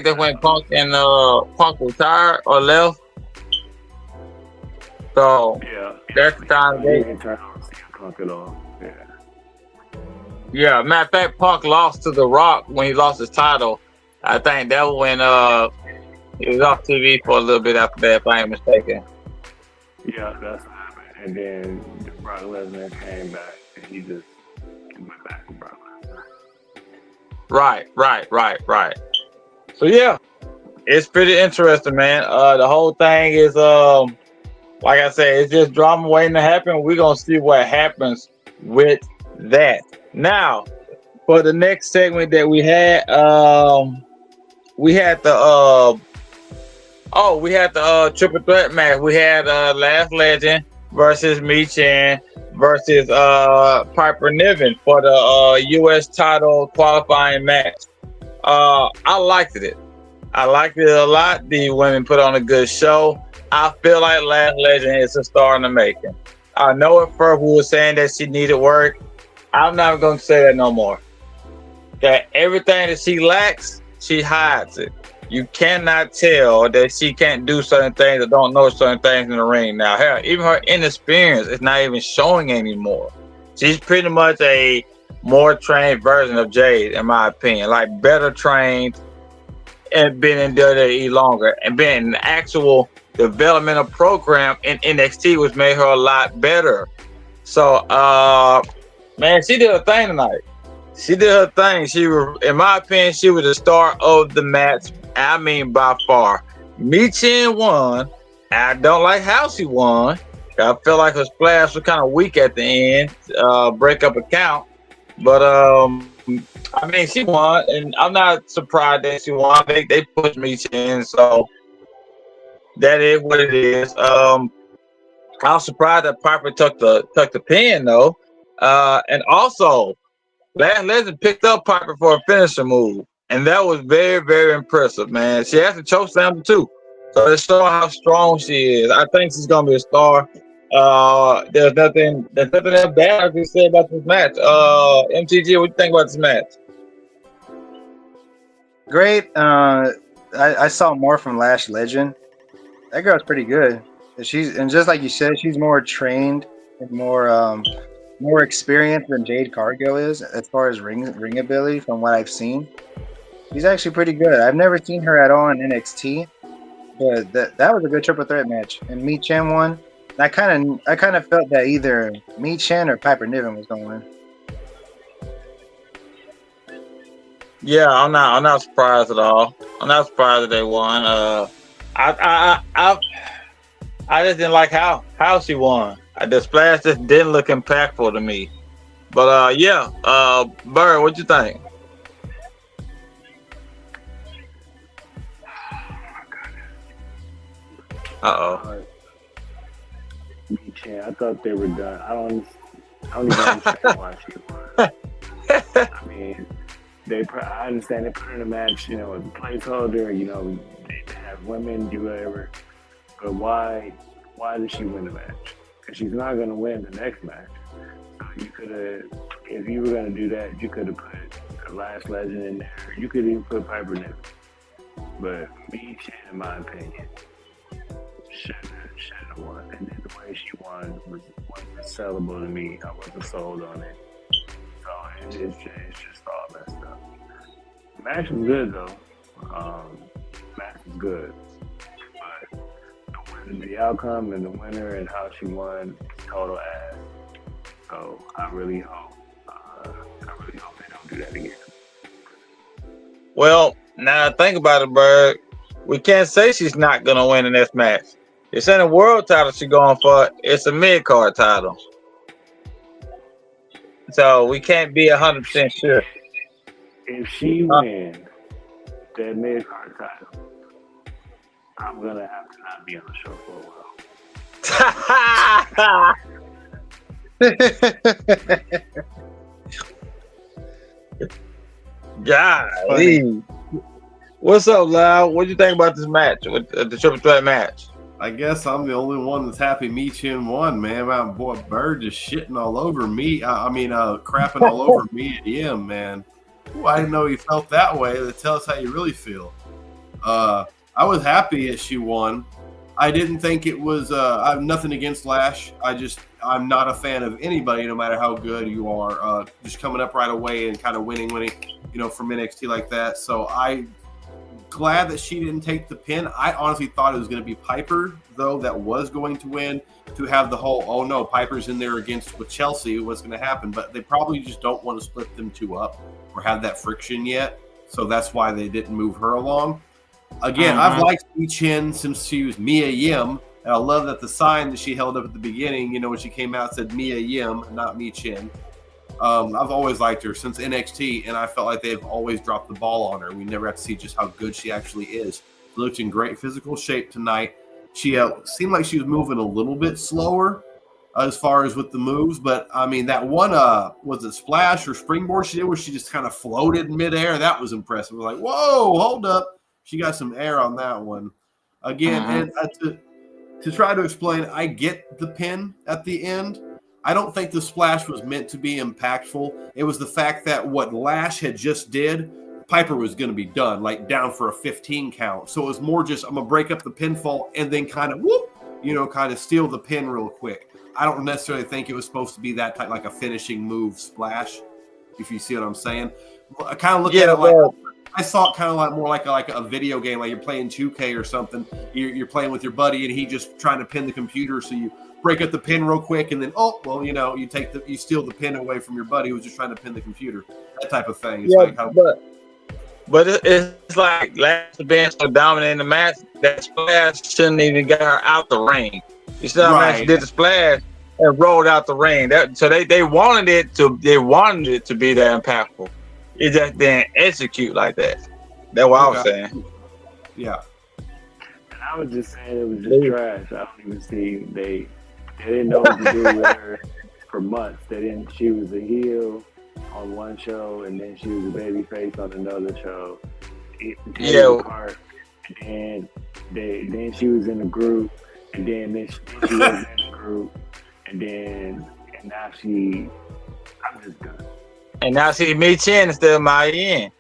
that's when Punk retired or left. So that's the time they didn't turn on CM Punk at all. Yeah, matter of fact, Punk lost to The Rock when he lost his title. I think that was when he was off TV for a little bit after that, if I ain't mistaken. Yeah, that's what happened. And then Brock Lesnar came back, and he just went back to Brock Lesnar. Right. So yeah, it's pretty interesting, man. The whole thing is, like I said, it's just drama waiting to happen. We're gonna see what happens with that. Now, for the next segment that we had the triple threat match. We had Last Legend versus Michin versus Piper Niven for the U.S. title qualifying match. I liked it. I liked it a lot. The women put on a good show. I feel like Last Legend is a star in the making. I know at first we were saying that she needed work. I'm not going to say that no more. That everything that she lacks, she hides it. You cannot tell that she can't do certain things or don't know certain things in the ring. Now, hell, even her inexperience is not even showing anymore. She's pretty much a more trained version of Jade, in my opinion. Like, better trained and been in WWE longer and been in the actual developmental program in NXT, which made her a lot better. So, man, she did her thing tonight. She did her thing. In my opinion, she was the star of the match. I mean, by far. Michin won. I don't like how she won. I feel like her splash was kind of weak at the end, break up a count. But I mean, she won, and I'm not surprised that she won. They pushed Michin, so that is what it is. I was surprised that Piper took the pin though, and also Last Legend picked up Piper for a finisher move. And that was very, very impressive, man. She has to choke slam too. So it's showing how strong she is. I think she's gonna be a star. There's nothing that bad I can say about this match. MTG, what do you think about this match? Great. I saw more from Lash Legend. That girl's pretty good. And just like you said, she's more trained and more experienced than Jade Cargill is as far as ring ability from what I've seen. She's actually pretty good. I've never seen her at all in NXT, but that was a good triple threat match. And Michin won. I kind of felt that either Michin or Piper Niven was going to win. Yeah, I'm not surprised at all. I'm not surprised that they won. I just didn't like how she won. The splash just didn't look impactful to me. But Bird, what you think? Michin, I thought they were done. I don't even understand why she won. I mean, I understand they put her in a match, as a placeholder, they have women do whatever. But why did she win the match? Because she's not going to win the next match. So you could have, if you were going to do that, you could have put the Last Legend in there. You could even put Piper Niven. But Michin, in my opinion, should have won. And then the way she won wasn't sellable to me. I wasn't sold on it. So it's just all messed up. The match was good though. Match was good. But the outcome and the winner and how she won, total ass. So I really hope they don't do that again. Well, now think about it, Bird. We can't say she's not gonna win in this match. It's in a world title she's going for. It's a mid-card title. So we can't be 100% sure. if she wins that mid card title, I'm gonna have to not be on the show for a while. Golly. What's up, Lau? What do you think about this match, with the triple threat match? I guess I'm the only one that's happy Michin won, man. My boy Bird just shitting all over me. Crapping all over me and him, man. Ooh, I didn't know you felt that way. Tell us how you really feel. I was happy that she won. I didn't think it was. I have nothing against Lash. I'm not a fan of anybody, no matter how good you are. Just coming up right away and kind of winning, from NXT like that. So I'm glad that she didn't take the pin. I honestly thought it was going to be Piper, though, that was going to win. To have the whole, oh no, Piper's in there with Chelsea, what's going to happen? But they probably just don't want to split them two up or have that friction yet. So that's why they didn't move her along. Again, I've liked Mi-Chin since she was Mia Yim, and I love that the sign that she held up at the beginning, when she came out, said Mia Yim, not Mi-Chin. I've always liked her since NXT, and I felt like they've always dropped the ball on her. We never got to see just how good she actually is. She looked in great physical shape tonight. She seemed like she was moving a little bit slower as far as with the moves, but I mean, that one, was it splash or springboard she did where she just kind of floated in midair? That was impressive. I was like, whoa, hold up. She got some air on that one. Again, and to try to explain, I get the pin at the end. I don't think the splash was meant to be impactful. It was the fact that what Lash had just did, Piper was going to be done, like down for a 15 count. So it was more just, I'm going to break up the pinfall and then kind of kind of steal the pin real quick. I don't necessarily think it was supposed to be that type, like a finishing move splash, if you see what I'm saying. I kind of look at it like, I saw it kind of like more like a video game, like you're playing 2K or something. You're playing with your buddy, and he just trying to pin the computer, so you break up the pin real quick, and then you steal the pin away from your buddy who was just trying to pin the computer. That type of thing. But it's like Lash being so dominant in the match, that splash shouldn't even get her out the ring. You see how she did the splash and rolled out the ring. So they wanted it to be that impactful. It just didn't execute like that. That's what I was saying. Yeah. And I was just saying it was just trash. I don't even see they didn't know what to do with her for months. She was a heel on one show, and then she was a babyface on another show. And then she was in a group, and then she wasn't in a group, and now I'm just done. And now she's Mi-Chin instead of Mi-Yin.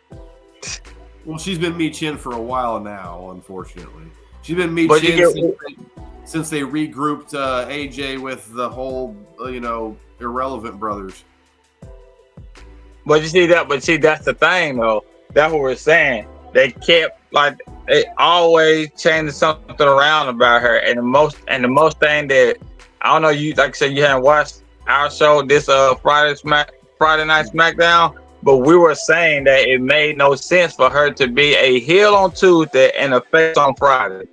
Well, she's been Mi-Chin for a while now, unfortunately. She's been Mi-Chin since they regrouped AJ with the whole, Irrelevant brothers. But you see that? But see, that's the thing, though. That's what we're saying. They kept they always changing something around about her, and the most thing that I don't know, you like I said, you haven't watched our show this Friday Night Smackdown, but we were saying that it made no sense for her to be a heel on Tuesday and a face on Friday.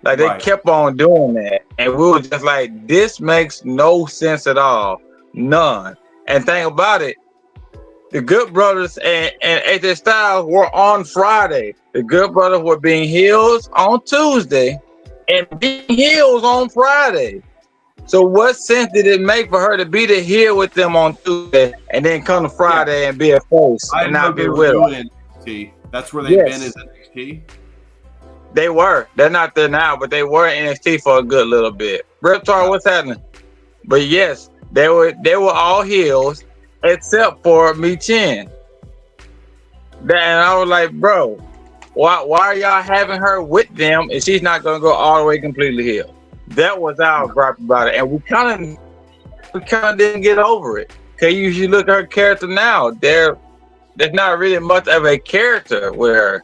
Like they kept on doing that, and we were just like, this makes no sense at all, none. And thing about it, the Good Brothers and AJ Styles were on Friday. The Good Brothers were being heels on Tuesday and being heels on Friday. So what sense did it make for her to be the heel with them on Tuesday and then come to Friday and be a face and not be with them? NXT. That's where they've been, is NXT. They were. They're not there now, but they were in NXT for a good little bit. Reptar, what's happening? But yes, they were all heels except for Mi-Chin. And I was like, bro, why are y'all having her with them if she's not gonna go all the way completely heel? That was our gripe about it, and we kind of didn't get over it. Cause you usually look at her character now, there's not really much of a character with her.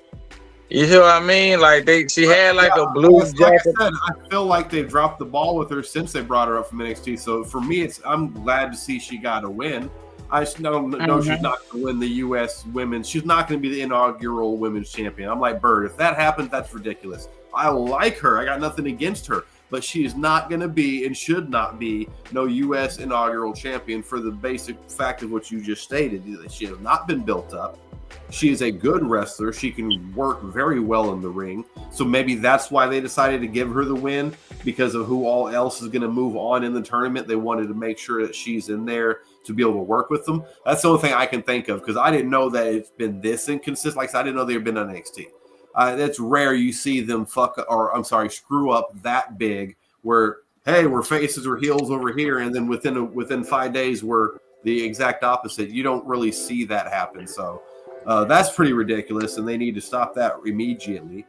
You see what I mean? Like she had like a blue jacket. Like I feel like they've dropped the ball with her since they brought her up from NXT. So for me, I'm glad to see she got a win. I just know she's not going to win the U.S. women's. She's not going to be the inaugural women's champion. I'm like, Bird, if that happens, that's ridiculous. I like her. I got nothing against her. But she is not going to be and should not be no U.S. inaugural champion for the basic fact of what you just stated. She has not been built up. She is a good wrestler. She can work very well in the ring. So maybe that's why they decided to give her the win, because of who all else is going to move on in the tournament. They wanted to make sure that she's in there to be able to work with them. That's the only thing I can think of, because I didn't know that it's been this inconsistent. Like I said, I didn't know they've been on NXT. That's rare you see them screw up that big where, hey, we're faces or heels over here, and then within 5 days we're the exact opposite. You don't really see that happen. So that's pretty ridiculous, and they need to stop that immediately.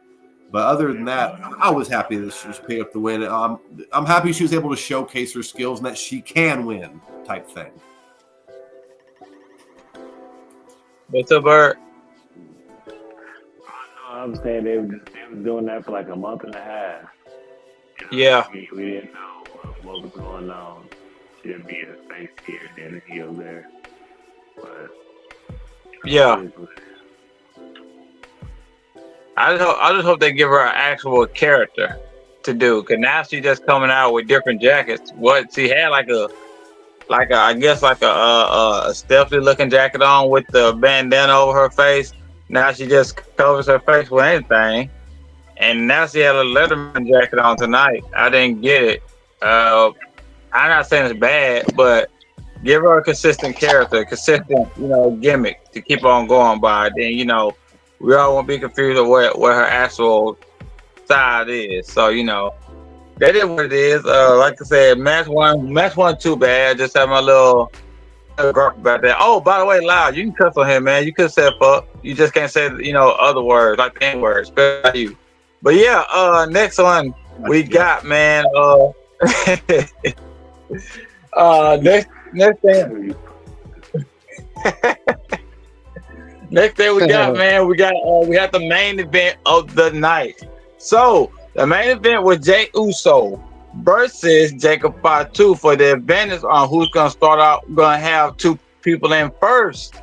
But other than that, I was happy that she just picked up the win. I'm happy she was able to showcase her skills and that she can win, type thing. What's up, Bert? I'm saying they was doing that for like a month and a half. Yeah. We didn't know what was going on. She didn't be a face here, then a heel there. But yeah. I just hope they give her an actual character to do, because now she's just coming out with different jackets. What she had like a Stephanie looking jacket on with the bandana over her face. Now she just covers her face with anything, and now she had a Letterman jacket on tonight. I didn't get it. I'm not saying it's bad, but give her a consistent character, consistent gimmick to keep on going by. Then we all won't be confused of what her actual side is. So, that is what it is. Like I said, match one too bad. Just having a little gruff about that. Oh, by the way, Loud, you can cuss on him, man. You could say fuck. You just can't say, other words, like the N-words, especially you. But yeah, next one we got, man. Next thing. Next thing we got, man, we got the main event of the night. So the main event was Jey Uso versus Jacob Fatu for the advantage on who's gonna start out. Gonna have two people in first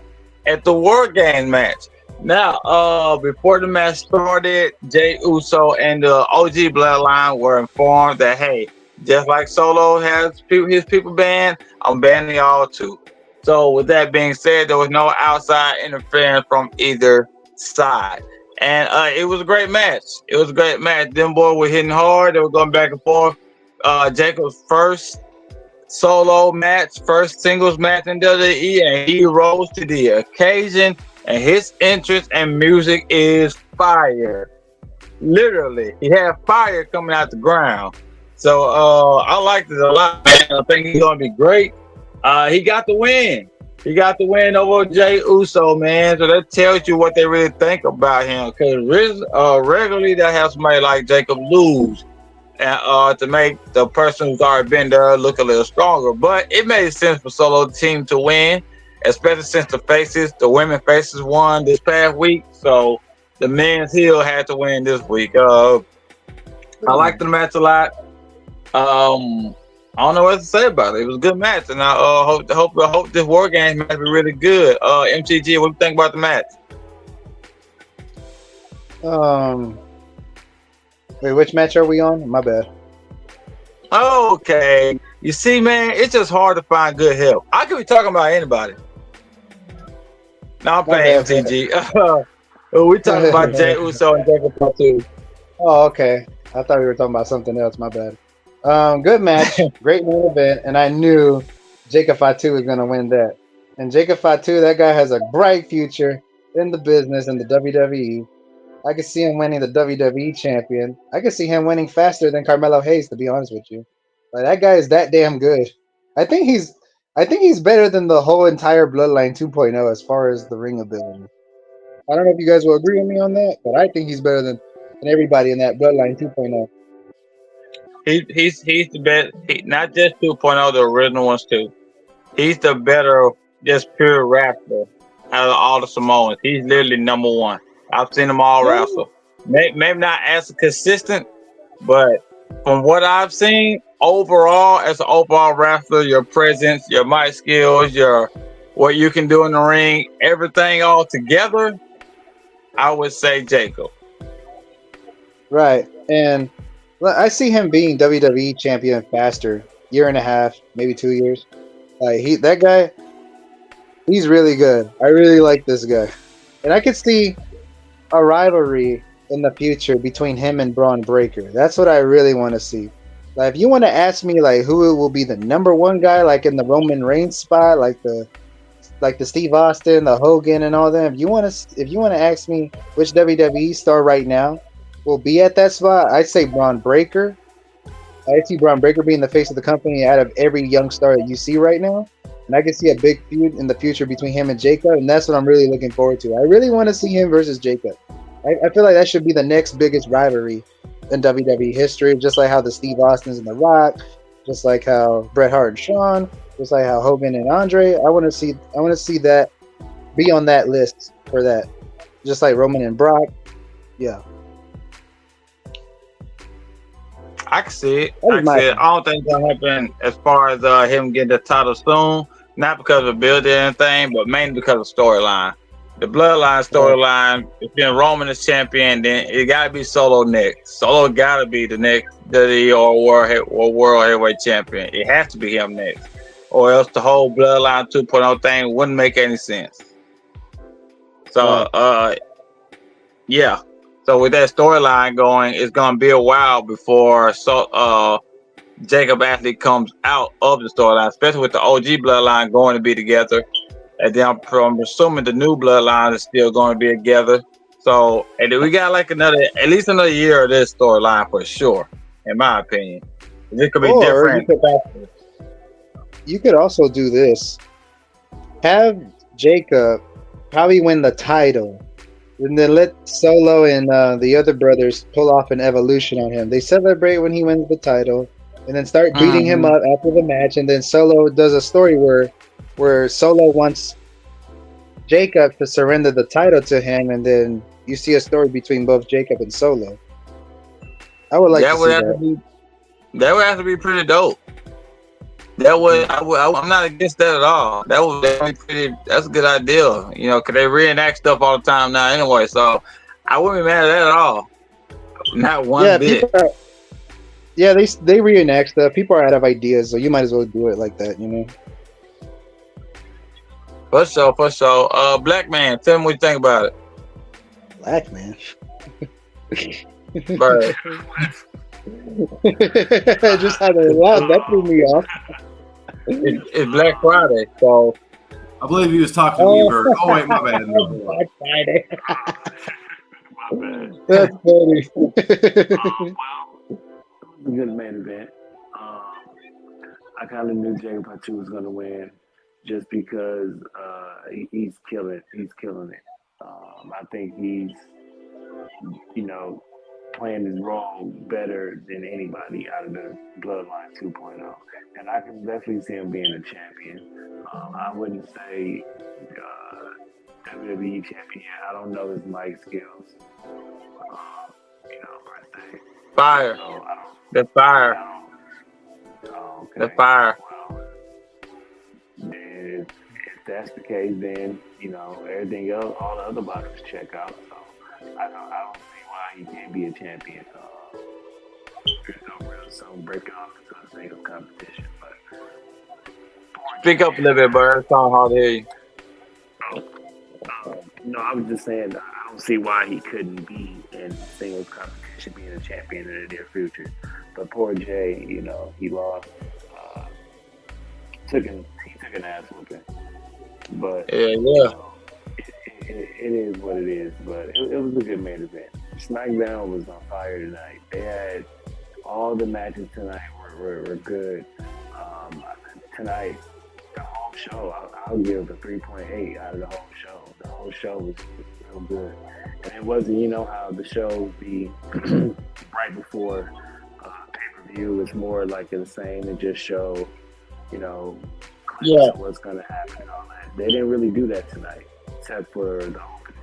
at the Wargames match. Now, before the match started, Jey Uso and the OG Bloodline were informed that, hey, just like Solo has his people banned, I'm banning y'all too. So with that being said, there was no outside interference from either side. And it was a great match. Them boys were hitting hard. They were going back and forth. Jacob's first solo match, first singles match in WWE, and he rose to the occasion. And his entrance and music is fire. Literally, he had fire coming out the ground. So I liked it a lot, man. I think he's going to be great. He got the win. He got the win over Jey Uso, man. So that tells you what they really think about him. Because regularly they have somebody like Jacob lose to make the person who's already been there look a little stronger. But it made sense for Solo team to win, especially since the women faces won this past week. So the men's heel had to win this week. I liked the match a lot. I don't know what to say about it. It was a good match, and I hope this Wargames match be really good. MTG, what do you think about the match? Wait, which match are we on? My bad. Okay, you see, man, it's just hard to find good help. I could be talking about anybody. No, I'm playing MTG. We talking about Jey Uso and Jacob Fatu. Oh, okay. I thought we were talking about something else. My bad. Good match, great main event, and I knew Jacob Fatu was going to win that. And Jacob Fatu, that guy has a bright future in the business in the WWE. I could see him winning the WWE champion. I could see him winning faster than Carmelo Hayes, to be honest with you. Like, that guy is that damn good. I think he's better than the whole entire Bloodline 2.0 as far as the ring ability. I don't know if you guys will agree with me on that, but I think he's better than everybody in that Bloodline 2.0. He's the best. Not just 2.0, the original ones too. He's the better, just pure wrestler out of all the Samoans. He's literally number one. I've seen them all wrestle. Maybe not as consistent, but from what I've seen overall, as an overall wrestler, your presence, your mic skills, what you can do in the ring, everything all together, I would say Jacob. Right, and I see him being WWE champion faster, year and a half, maybe 2 years. That guy, he's really good. I really like this guy. And I could see a rivalry in the future between him and Braun Breaker. That's what I really want to see. Like, if you want to ask me, like, who will be the number one guy, like in the Roman Reigns spot, like the Steve Austin, the Hogan, and all them. If you want to ask me which WWE star right now will be at that spot, I'd say Braun Breaker. I see Braun Breaker being the face of the company out of every young star that you see right now. And I can see a big feud in the future between him and Jacob, and that's what I'm really looking forward to. I really want to see him versus Jacob. I feel like that should be the next biggest rivalry in WWE history, just like how the Steve Austins and The Rock, just like how Bret Hart and Shawn, just like how Hogan and Andre. I want to see that be on that list for that, just like Roman and Brock. Yeah, I can see it. That I is can my see it. I don't think it's gonna happen as far as him getting the title soon. Not because of building anything, but mainly because of storyline. The bloodline storyline, if you're Roman as champion, then it gotta be Solo next. Solo gotta be the next WWE or World Heavyweight Champion. It has to be him next, or else the whole bloodline 2.0 thing wouldn't make any sense. So, yeah. So with that storyline going, it's gonna be a while before Jacob actually comes out of the storyline, especially with the OG bloodline going to be together. And then I'm assuming the new bloodline is still going to be together. So, and then we got like at least another year of this storyline for sure, in my opinion. It could be different. You could also do this. Have Jacob probably win the title, and then let Solo and the other brothers pull off an evolution on him. They celebrate when he wins the title, and then start beating him up after the match. And then Solo does a story where Solo wants Jacob to surrender the title to him, and then you see a story between both Jacob and Solo. I would like to see that. That would have to be pretty dope. I'm not against that at all. That's a good idea. You know, because they reenact stuff all the time now anyway, so I wouldn't be mad at that at all. Not one bit. They reenact stuff. People are out of ideas, so you might as well do it like that, you know? For sure. Black Man, tell me what you think about it. Black Man? But just had a laugh. That threw me off. It's Black Friday, so I believe he was talking to you, Bert. Oh wait, my bad. Black Friday. My bad. That's funny. Well, it was a good main event. I kind of knew Jacob Patu was going to win just because he's killing it. I think he's, playing his role better than anybody out of the Bloodline 2.0. And I can definitely see him being a champion. I wouldn't say WWE champion. I don't know his mic skills. Per se. Fire. So The fire. okay. The fire. Well, if that's the case, then everything else, all the other boxes check out. So I don't see why he can't be a champion. So breaking off into a single competition. But Speak up a little bit, Bird. It's kind of hard to hear you. No, I was just saying I don't see why he couldn't be in singles competition, being a champion in the near future. But poor Jay, he lost. He took an ass whooping. But Yeah. it is what it is. But it was a good main event. Smackdown was on fire tonight. They had all the matches tonight were good. Tonight, the whole show, I'll give a 3.8 out of the whole show. The whole show was real good. And it wasn't, how the shows be right before pay-per-view. It's more like the same and just show, what's going to happen and all that. They didn't really do that tonight, except for the opening.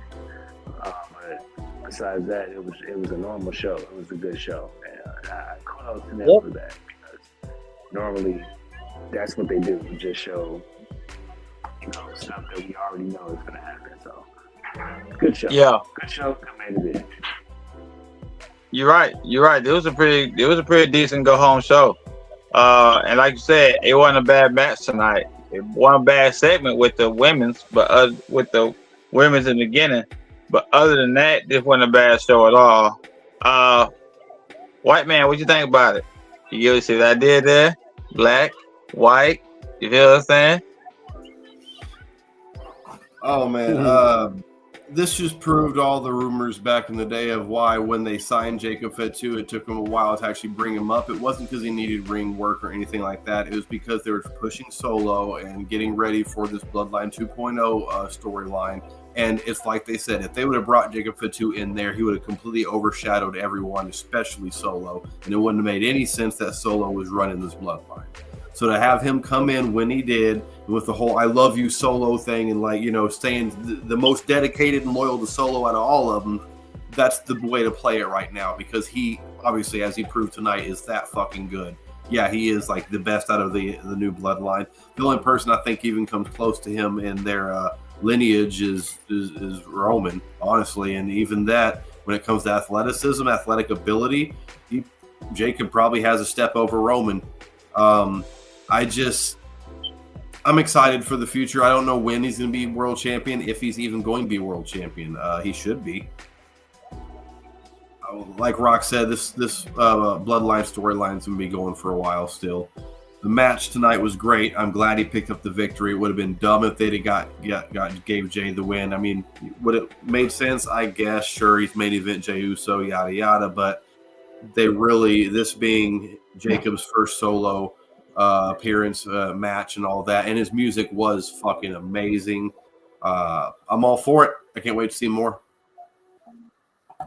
But besides that, it was a normal show. It was a good show. And kudos to them for that, because normally that's what they do. Just show, stuff that we already know is going to happen. So, good show. Yeah. Good show. Good main event. You're right. It was a pretty decent go home show. And like you said, it wasn't a bad match tonight. It wasn't a bad segment with the women's, but with the women's in the beginning. But other than that, this wasn't a bad show at all. White man, what you think about it? You see what I did there? Black, white. You feel what I'm saying? Oh man, this just proved all the rumors back in the day of why when they signed Jacob Fatu, it took them a while to actually bring him up. It wasn't because he needed ring work or anything like that. It was because they were pushing Solo and getting ready for this Bloodline 2.0 storyline. And it's like they said, if they would have brought Jacob Fatu in there, he would have completely overshadowed everyone, especially Solo. And it wouldn't have made any sense that Solo was running this Bloodline. So to have him come in when he did with the whole "I love you" Solo thing and staying the most dedicated and loyal to Solo out of all of them, that's the way to play it right now because he obviously, as he proved tonight, is that fucking good. Yeah, he is like the best out of the new Bloodline. The only person I think even comes close to him in their lineage is Roman, honestly, and even that when it comes to athleticism, athletic ability, Jacob probably has a step over Roman. I'm excited for the future. I don't know when he's going to be world champion, if he's even going to be world champion. He should be. Like Rock said, this Bloodline storyline is going to be going for a while still. The match tonight was great. I'm glad he picked up the victory. It would have been dumb if they'd have gave Jay the win. I mean, would it made sense? I guess. Sure, he's main event Jey Uso, yada yada. But this being Jacob's first solo appearance, match, and all that, and his music was fucking amazing. I'm all for it. I can't wait to see more.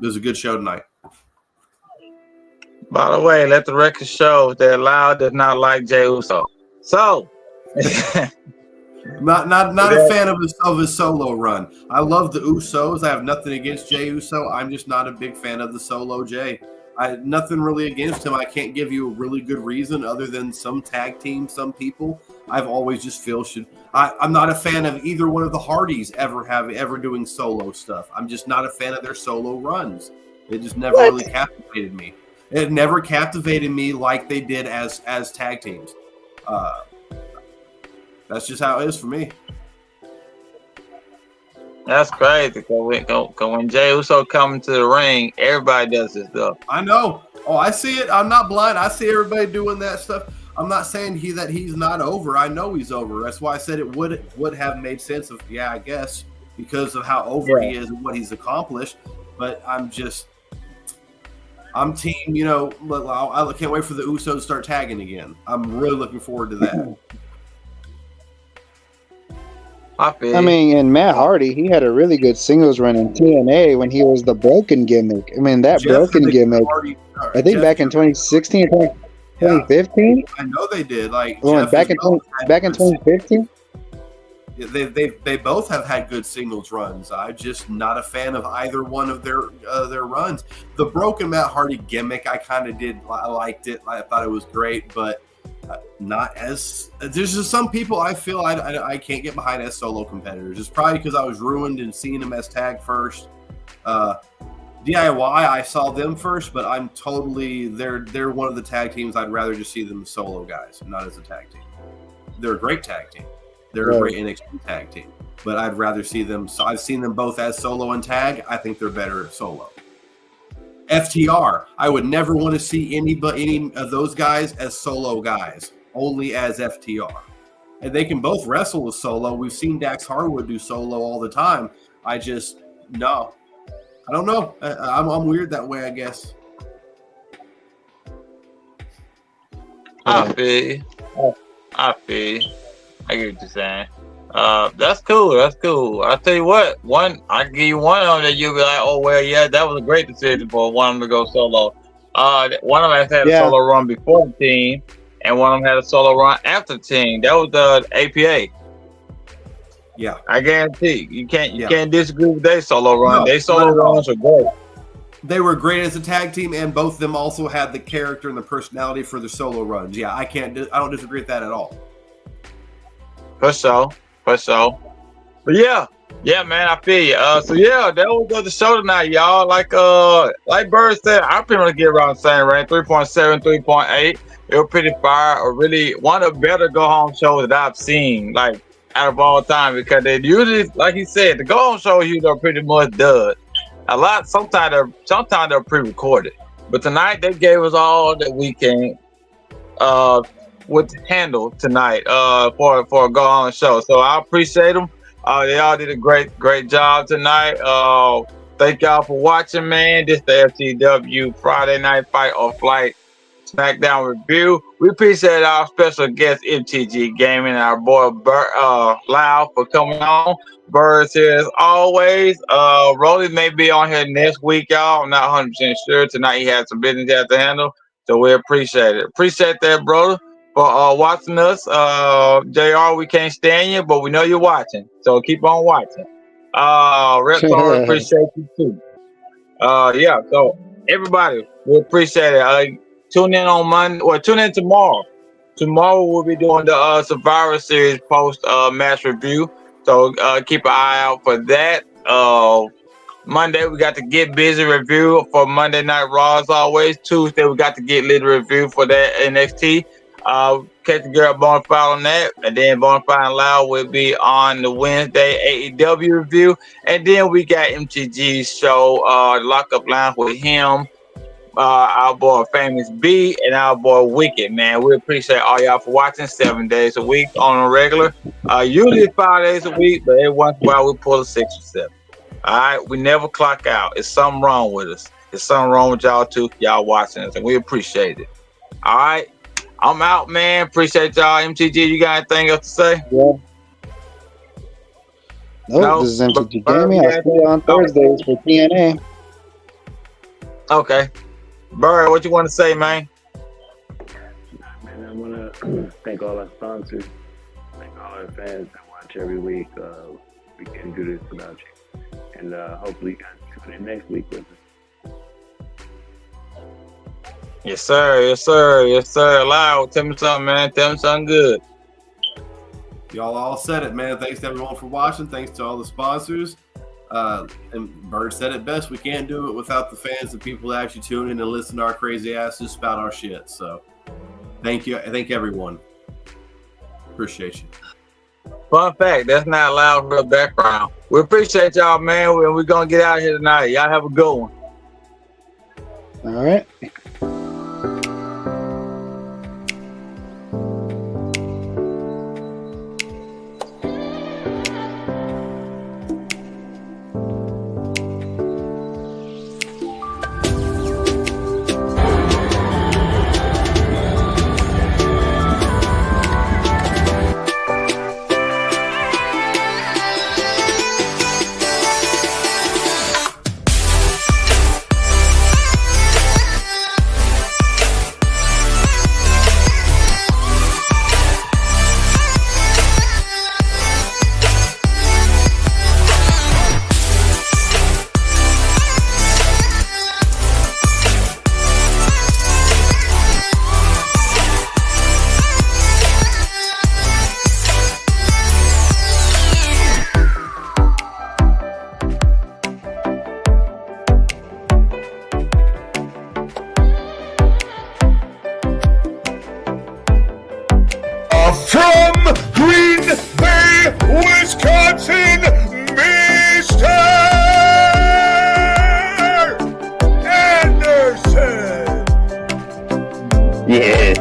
It was a good show tonight. By the way, let the record show that Loud does not like Jey Uso. So, not a fan of his solo run. I love the Usos. I have nothing against Jey Uso. I'm just not a big fan of the solo Jey. Nothing really against him. I can't give you a really good reason other than some tag team, some people. I've always just feel I'm not a fan of either one of the Hardys ever doing solo stuff. I'm just not a fan of their solo runs. It just never really captivated me. It never captivated me like they did as tag teams. That's just how it is for me. That's crazy because when Jey Uso comes to the ring, everybody does this stuff. I know. Oh, I see it. I'm not blind. I see everybody doing that stuff. I'm not saying that he's not over. I know he's over. That's why I said it would have made sense of, I guess, because of how over he is and what he's accomplished. But I'm team, I can't wait for the Usos to start tagging again. I'm really looking forward to that. I mean, and Matt Hardy, he had a really good singles run in TNA when he was the broken gimmick. I mean, that broken gimmick, I think back in 2016 or 2015? I know they did. Back in 2015? They both have had good singles runs. I'm just not a fan of either one of their runs. The broken Matt Hardy gimmick, I kind of did. I liked it. I thought it was great, but not as. There's just some people I feel I can't get behind as solo competitors. It's probably because I was ruined in seeing them as tag first. DIY, I saw them first, but I'm totally they're one of the tag teams I'd rather just see them as solo guys, not as a tag team. They're a great tag team. They're a great NXT tag team, but I'd rather see them. So I've seen them both as solo and tag. I think they're better at solo. FTR, I would never want to see any of those guys as solo guys, only as FTR. And they can both wrestle with solo. We've seen Dax Harwood do solo all the time. I don't know. I'm weird that way, I guess. I feel. I get what you're saying. That's cool. I'll tell you what. I give you one of them that you'll be like, oh well, yeah, that was a great decision for one of them to go solo. One of them has had a solo run before the team, and one of them had a solo run after the team. That was the APA. Yeah, I guarantee you can't disagree with their solo run. No, their solo runs are great. They were great as a tag team, and both of them also had the character and the personality for their solo runs. Yeah, I don't disagree with that at all. For sure. But yeah, man, I feel you. So yeah, that was the show tonight, y'all. Like Bird said, I pretty much get around the same range, 3.7, 3.8. It was pretty fire. Or really one of the better go home shows that I've seen. Like out of all time because they usually, like he said, the go-on shows you they're pretty much done. A lot, sometimes they're pre-recorded, but tonight they gave us all that we can would handle tonight for a go-on show. So I appreciate them. They all did a great job tonight. Thank y'all for watching, man. This the FTW Friday Night Fight or Flight Smackdown review. We appreciate our special guest MTG Gaming and our boy Lau for coming on. Bird's here as always. Rolly may be on here next week, y'all. I'm not 100% sure. Tonight he had some business he had to handle, so we appreciate it. Appreciate that, brother, for watching us. JR, we can't stand you, but we know you're watching, so keep on watching. Reptar, appreciate you too. Yeah, so everybody, we appreciate it. Tune in on Monday, or tune in tomorrow. Tomorrow we'll be doing the Survivor Series post match review. So keep an eye out for that. Monday we got the Get Busy review for Monday Night Raw as always. Tuesday we got the Get Lit review for that NXT. Catch the girl Bonafide on that, and then Bonafide and Loud will be on the Wednesday AEW review, and then we got MTG's show, Lockup Lounge with him. Our boy Famous B and our boy Wicked, man. We appreciate all y'all for watching 7 days a week on a regular. Usually 5 days a week, but every once in a while we pull a 6 or 7. All right, we never clock out. It's something wrong with us. It's something wrong with y'all too. Y'all watching us, and we appreciate it. All right, I'm out, man. Appreciate y'all. MTG, you got anything else to say? Yeah. No, this is MTG Gaming. I'll see you on Thursdays for TNA. Okay. Bird, what you want to say, man? Man, I want to thank all our sponsors, thank all our fans that watch every week. We can't do this without you. And hopefully you guys tune in next week with us. Yes, sir. Yes, sir. Yes, sir. Loud. Tell me something, man. Tell me something good. Y'all all said it, man. Thanks to everyone for watching. Thanks to all the sponsors. And Bird said it best. We can't do it without the fans and people that actually tune in and listen to our crazy asses spout our shit. So thank you. Thank everyone. Appreciate you. Fun fact, that's not Loud for the background. We appreciate y'all, man. We're going to get out of here tonight. Y'all have a good one. All right. From Green Bay, Wisconsin, Mr. Anderson. Yeah.